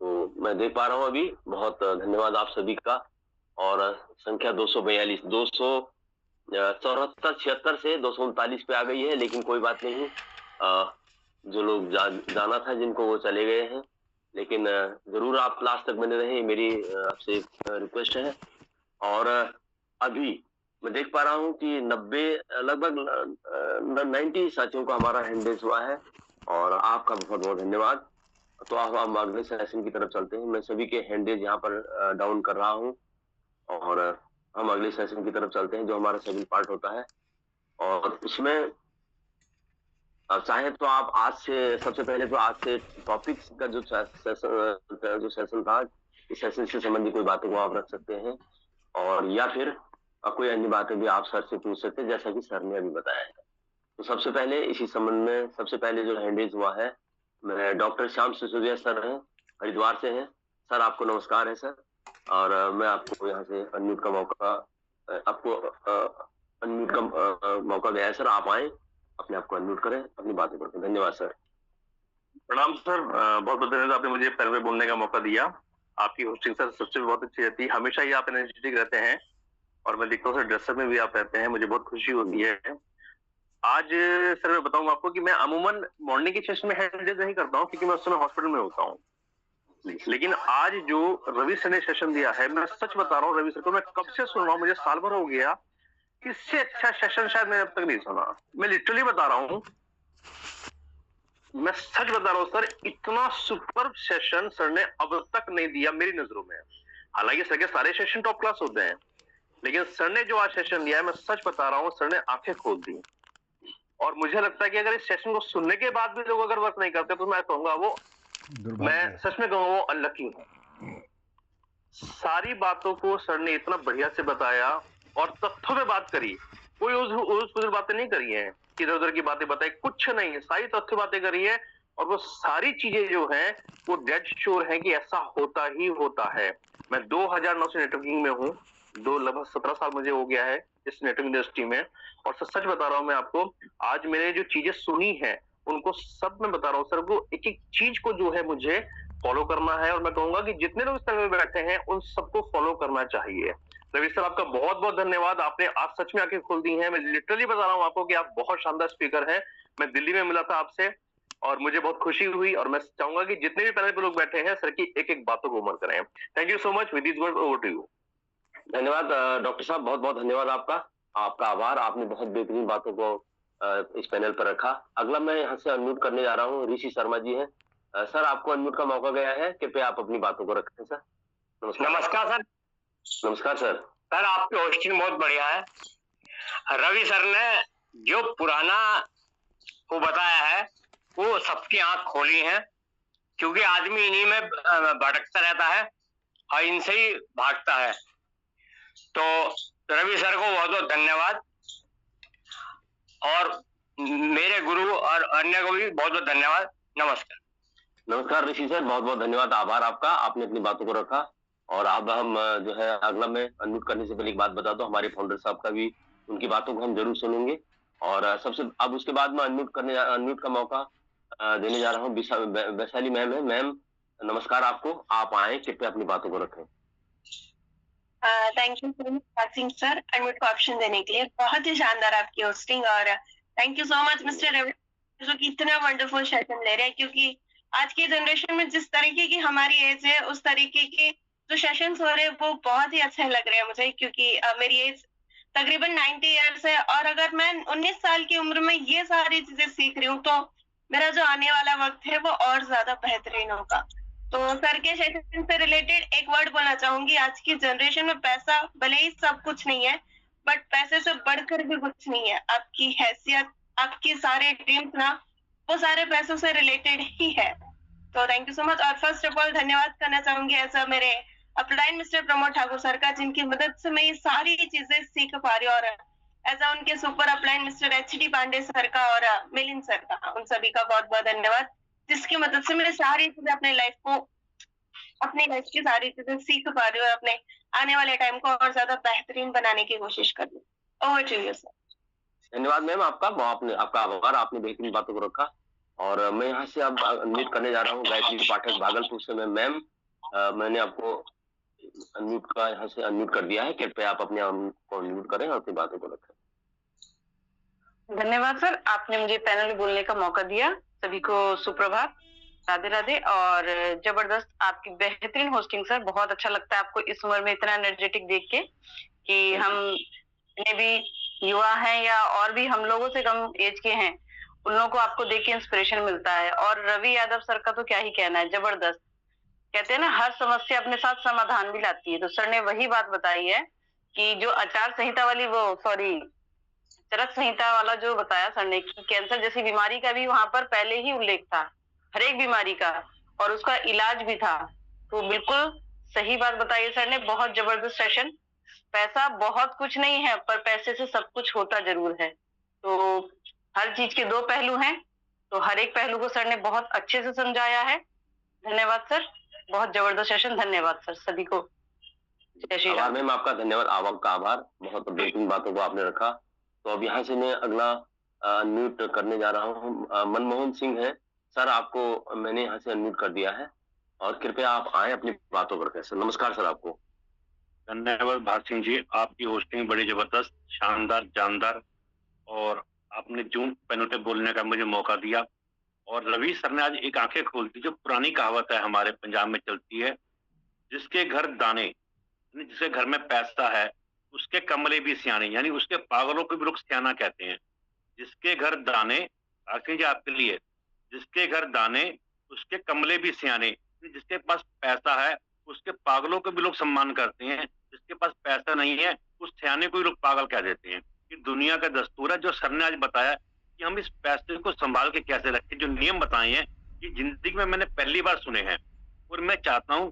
तो मैं देख पा रहा हूं अभी, बहुत धन्यवाद आप सभी का। और संख्या 242, 274, 76 से 239 पे आ गई है, लेकिन कोई बात नहीं। जो लोग जाना था जिनको, वो चले गए हैं, लेकिन जरूर आप लास्ट तक बने रहें, मेरी आपसे रिक्वेस्ट है। और अभी मैं देख पा रहा हूं कि 90 लगभग 90 साथियों का हमारा हैंड रेज हुआ है, और आपका बहुत बहुत धन्यवाद। तो अब हम अगले सेशन की तरफ चलते हैं। मैं सभी के हैंड रेज यहाँ पर डाउन कर रहा हूँ, और हम अगले सेशन की तरफ चलते हैं जो हमारा सेकंड पार्ट होता है। और उसमें चाहे तो आप आज से, सबसे पहले तो आज से टॉपिक्स का जो सेशन था, इस सेशन से संबंधित कोई बातों को आप रख सकते हैं, और या फिर कोई अन्य बातें भी आप सर से पूछ सकते हैं, जैसा कि सर ने अभी बताया है। तो सबसे पहले इसी संबंध में सबसे पहले जो हैंड रेज हुआ है, मैं डॉक्टर श्याम सिसोदिया सर हैं, हरिद्वार से हैं। सर आपको नमस्कार है सर, और मैं आपको यहाँ से अनम्यूट का मौका, आपको अनम्यूट का मौका दिया है सर, आप आए अपने आप को अनम्यूट करें, अपनी बातें करें। धन्यवाद सर। प्रणाम सर, बहुत बहुत धन्यवाद, आपने मुझे पैनल में बोलने का मौका दिया। आपकी होस्टिंग सर सबसे बहुत अच्छी रहती है, हमेशा ही आप एनर्जेटिक रहते हैं और मैं देखता हूँ सर ड्रेसअप में भी आप रहते हैं, मुझे बहुत खुशी होती है। आज सर मैं बताऊँ आपको कि मैं अमूमन मॉर्निंग के सेशन में हैंडल नहीं करता हूँ क्योंकि मैं उस समय हॉस्पिटल में होता हूँ, लेकिन आज जो रवि सर ने सेशन दिया है, मैं सच बता रहा हूँ रवि सर को मैं कब से सुन रहा हूँ, मुझे साल भर हो गया, इससे अच्छा सेशन शायद मैंने अब तक नहीं सुना। मैं लिटरली बता रहा हूँ, मैं सच बता रहा हूँ सर, इतना सुपर सेशन सर ने अब तक नहीं दिया मेरी नजरों में। हालांकि सर के सारे सेशन टॉप क्लास होते हैं, लेकिन सर ने जो आज सेशन दिया है, मैं सच बता रहा हूँ, सर ने आंखें खोल दी। और मुझे लगता है कि अगर इस सेशन को सुनने के बाद भी लोग अगर वर्क नहीं करते तो मैं कहूंगा वो, मैं सच में कहूंगा वो अनलकी है। सारी बातों को सर ने इतना बढ़िया से बताया और तथ्यों में बात करी, कोई उस बातें नहीं करी है, इधर उधर की बातें बताई, कुछ नहीं, सारी तथ्य बातें करी है। और वो सारी चीजें जो हैं वो डेड श्योर है कि ऐसा होता ही होता है। मैं 2009 से नेटवर्किंग में हूँ, लगभग 17 साल मुझे हो गया है इस नेटवर्किंग इंडस्ट्री में, और सच बता रहा हूँ मैं आपको, आज मैंने जो चीजें सुनी है उनको सब मैं बता रहा हूँ सर को, एक एक चीज को जो है मुझे फॉलो करना है। और मैं कहूंगा कि जितने लोग इस तरह में बैठे हैं उन सबको फॉलो करना चाहिए। रवि सर आपका बहुत बहुत धन्यवाद, आपने आज सच में आंखें खोल दी हैं। मैं लिटरली बता रहा हूँ आपको कि आप बहुत शानदार स्पीकर हैं। मैं दिल्ली में मिला था आपसे और मुझे बहुत खुशी हुई, और मैं चाहूंगा कि जितने भी पैनल पे लोग बैठे हैं सर की एक एक बातों को अमल करें। Thank you so much, with this word over to you. धन्यवाद डॉक्टर साहब, बहुत बहुत धन्यवाद आपका आभार। आपने बहुत बेहतरीन बातों को इस पैनल पर रखा। अगला मैं यहाँ से अनम्यूट करने जा रहा हूँ, ऋषि शर्मा जी हैं। सर आपको अनम्यूट का मौका गया है, कृपया आप अपनी बातों को रखें सर। नमस्कार सर। नमस्कार सर। सर आपकी होस्टिंग बहुत बढ़िया है। रवि सर ने जो पुराना को बताया है वो सबकी आंख खोली है, क्योंकि आदमी इन्हीं में भटकता रहता है और इनसे ही भागता है। तो रवि सर को बहुत बहुत धन्यवाद, और मेरे गुरु और अन्य को भी बहुत बहुत धन्यवाद। नमस्कार। नमस्कार ऋषि सर, बहुत बहुत धन्यवाद, आभार आपका, आपने अपनी बातों को रखा। और अब हम जो है अगला में अनम्यूट करने से पहले एक बात बता दो, हमारे फाउंडर साहब का भी, उनकी बातों को हम जरूर सुनेंगे। और सबसे अब उसके बाद में अनम्यूट का मौका देने जा रहा हूँ वैशाली मैम है। मैम नमस्कार आपको, आप आए, कृपया अपनी बातों को रखें। Thank you so much Singh sir unmute को ऑप्शन देने के लिए। बहुत ही शानदार आपकी होस्टिंग, और thank you so much mister Ravi जो कि इतना वंडरफुल सेशन ले रहे हैं, क्योंकि आज की जनरेशन में जिस तरीके की हमारी एज है उस तरीके के जो सेशंस हो रहे हैं वो बहुत ही अच्छे लग रहे हैं मुझे, क्योंकि मेरी एज तकरीबन 90 इयर्स है, और अगर मैं 19 साल की उम्र में ये सारी चीजें सीख रही हूँ तो मेरा जो आने वाला वक्त है वो और ज्यादा बेहतरीन होगा। तो सर के सेशन से रिलेटेड एक वर्ड बोलना चाहूंगी। आज की जनरेशन में पैसा भले ही सब कुछ नहीं है, बट पैसे से बढ़कर भी कुछ नहीं है। आपकी हैसियत, आपकी सारे ड्रीम्स ना, वो सारे पैसों से रिलेटेड ही है। तो थैंक यू सो मच। और फर्स्ट ऑफ ऑल धन्यवाद करना चाहूंगी ऐसा मेरे upline mister Pramod Thakur sir का, जिनकी मदद से मैं ये सारी चीजें सीख पा रही हूँ, और ऐसा उनके super upline mister HD Pandey sir का और मिलिंद सर का, उन सभी का बहुत बहुत धन्यवाद, जिसकी मदद से मैं सारी चीजें अपनी लाइफ की सारी चीजें सीख पा रही हूँ और अपने आने वाले टाइम को और ज्यादा बेहतरीन बनाने की कोशिश कर रही हूँ। Over to you sir. धन्यवाद मैम आपका आभार, आपने बेहतरीन बातों को रखा। और मैं यहाँ से अब अनम्यूट करने जा रहा हूँ गायत्री पाठक भागलपुर से। मैम मैंने आपको अनम्यूट का यहाँ से अनम्यूट कर दिया है, कृपया आप अपने आप को अनम्यूट करें और अपनी बातों को रखें। धन्यवाद सर, आपने मुझे पैनल में बोलने का मौका दिया। सभी को सुप्रभात, राधे राधे। और जबरदस्त आपकी बेहतरीन होस्टिंग सर, बहुत अच्छा लगता है आपको इस उम्र में इतना एनर्जेटिक देख के, कि हम जितने भी युवा हैं या और भी हम लोगों से कम एज के हैं, उन लोगों को आपको देख के इंस्पिरेशन मिलता है। और रवि यादव सर का तो क्या ही कहना है, जबरदस्त। कहते हैं ना हर समस्या अपने साथ समाधान भी लाती है, तो सर ने वही बात बताई है कि जो आचार संहिता वाली चरक संहिता वाला जो बताया सर ने, कि कैंसर जैसी बीमारी का भी वहां पर पहले ही उल्लेख था, हर एक बीमारी का, और उसका इलाज भी था। तो बिल्कुल सही बात बताई सर ने, बहुत जबरदस्त सेशन। पैसा बहुत कुछ नहीं है, पर पैसे से सब कुछ होता जरूर है। तो हर चीज के दो पहलू हैं, तो हर एक पहलू को सर ने बहुत अच्छे से समझाया है। धन्यवाद सर, बहुत जबरदस्त सेशन। धन्यवाद सर सभी को। जय श्री राम। मैम आपका धन्यवाद, आपका आभार, बहुत बेहतरीन बातों को आपने रखा। तो अब यहाँ से मैं अगला अनम्यूट करने जा रहा हूँ। मनमोहन सिंह है सर, आपको मैंने यहाँ से अनम्यूट कर दिया है और कृपया आप आए अपनी बातों पर कहें। सर नमस्कार सर आपको। धन्यवाद भाग सिंह जी, आपकी होस्टिंग बड़ी जबरदस्त, शानदार, जानदार, और आपने जूम पैनल पे बोलने का मुझे मौका दिया। और रवि सर ने आज एक आंखें खोल दी। जो पुरानी कहावत है हमारे पंजाब में चलती है, जिसके घर दाने, जिसके घर में पैसा है उसके कमले भी सियाने, यानी उसके पागलों को भी लोग सियाना कहते हैं। जिसके घर दाने, आखिर जी आपके लिए, जिसके घर दाने उसके कमले भी सियाने, जिसके पास पैसा है उसके पागलों को भी लोग सम्मान करते हैं, जिसके पास पैसा नहीं है उस सियाने को भी लोग पागल कह देते हैं। ये दुनिया का दस्तूर है। जो सर ने आज बताया कि हम इस पैसे को संभाल के कैसे रखें, जो नियम बताए हैं ये जिंदगी में मैंने पहली बार सुने हैं। और मैं चाहता हूँ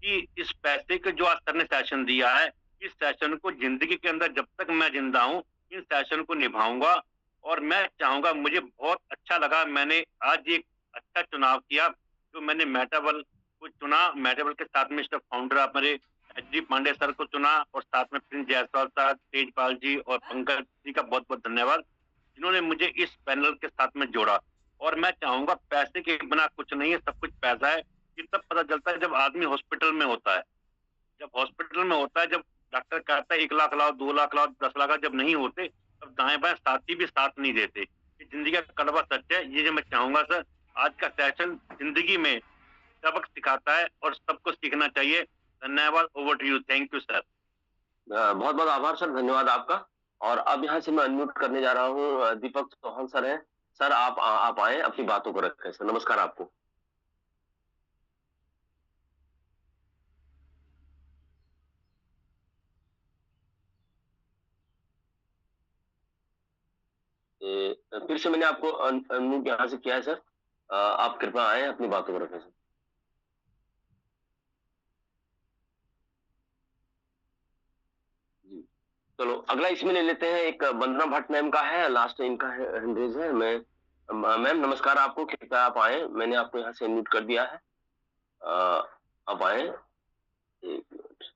कि इस पैसे के जो आज सर ने सेशन दिया है, इस सेशन को जिंदगी के अंदर जब तक मैं जिंदा हूँ इन सेशन को निभाऊंगा। और मैं चाहूंगा, मुझे बहुत अच्छा लगा, मैंने आज एक अच्छा चुनाव किया जो मैंने मेटाबल को चुना। मेटाबल के साथ में फाउंडर आप मेरे एच डी पांडे सर को चुना, और साथ में प्रिंस जायसवाल सर, तेजपाल जी और पंकज जी का बहुत बहुत धन्यवाद जिन्होंने मुझे इस पैनल के साथ में जोड़ा। और मैं चाहूंगा, पैसे के बिना कुछ नहीं है, सब कुछ पैसा है। ये तब पता चलता है जब आदमी हॉस्पिटल में होता है। जब हॉस्पिटल में होता है, जब डॉक्टर कहता है 1 लाख लाओ, 2 लाख लाओ, 10 लाख, जब नहीं होते तब दाएं बाएं साथी भी साथ नहीं देते। ये जिंदगी का कड़वा सच है। ये जो मैं चाहूंगा सर, आज का सेशन जिंदगी में सबक सिखाता है और सबको सीखना चाहिए। धन्यवाद। Over to you. Thank you sir. बहुत बहुत आभार सर, धन्यवाद आपका। और अब यहाँ से मैं अनम्यूट करने जा रहा हूँ दीपक चौहान सर हैं। सर आप आए, अपनी बातों को रखें। सर नमस्कार आपको। फिर से मैंने आपको अनम्यूट यहाँ से किया है सर, आप कृपया आए, अपनी बातों को रखें सर। जी चलो, अगला इसमें ले लेते हैं। एक वंदना भट्ट मैम का है, लास्ट इनका हैंडरेज है। मैम नमस्कार आपको, कृपया आप आए, मैंने आपको यहाँ से अनम्यूट कर दिया है, आप आए। एक मिनट।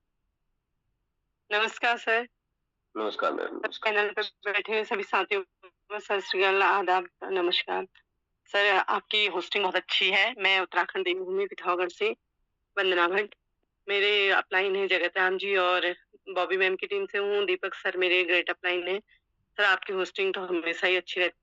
नमस्कार सर। नमस्कार मैम। पैनल पे बैठे हुए सभी साथियों को सत श्री अकाल, आदाब, नमस्कार सर। आपकी होस्टिंग बहुत अच्छी है। मैं उत्तराखंड देवभूमि पिथौरागढ़ से वंदना भट्ट, मेरे अपलाइन है जगत राम जी और बॉबी मैम की टीम से हूँ। दीपक सर मेरे ग्रेट अपलाइन है। सर आपकी होस्टिंग तो हमेशा ही अच्छी रहती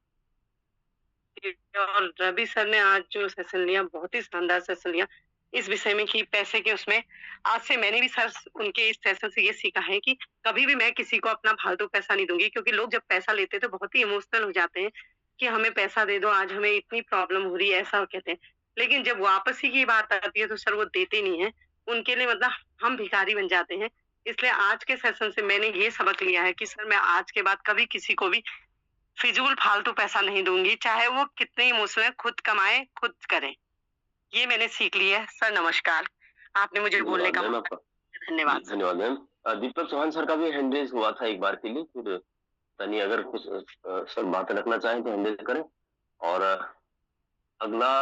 है। और रवि सर ने आज जो सेशन लिया, बहुत ही शानदार सेशन लिया इस विषय में कि पैसे के उसमें। आज से मैंने भी सर उनके इस सेशन से ये सीखा है कि कभी भी मैं किसी को अपना फालतू पैसा नहीं दूंगी, क्योंकि लोग जब पैसा लेते हैं तो बहुत ही इमोशनल हो जाते हैं कि हमें पैसा दे दो, आज हमें इतनी प्रॉब्लम हो रही है, ऐसा कहते हैं। लेकिन जब वापसी की बात आती है तो सर वो देते नहीं है, उनके लिए मतलब हम भिखारी बन जाते हैं। इसलिए आज के सेशन से मैंने ये सबक लिया है कि सर मैं आज के बाद कभी किसी को भी फिजूल फालतू पैसा नहीं दूंगी, चाहे वो कितने इमोशनल, खुद कमाए खुद करें। ये मैंने सीख लिया है। सर नमस्कार, आपने मुझे बोलने का मौका दिया। धन्यवाद। धन्यवाद मैम। दीपक चौहान सर का भी हैंडरेज हुआ था एक बार के लिए, फिर तनी अगर कुछ सर बातें रखना चाहें तो हैंडरेज करें। और अगला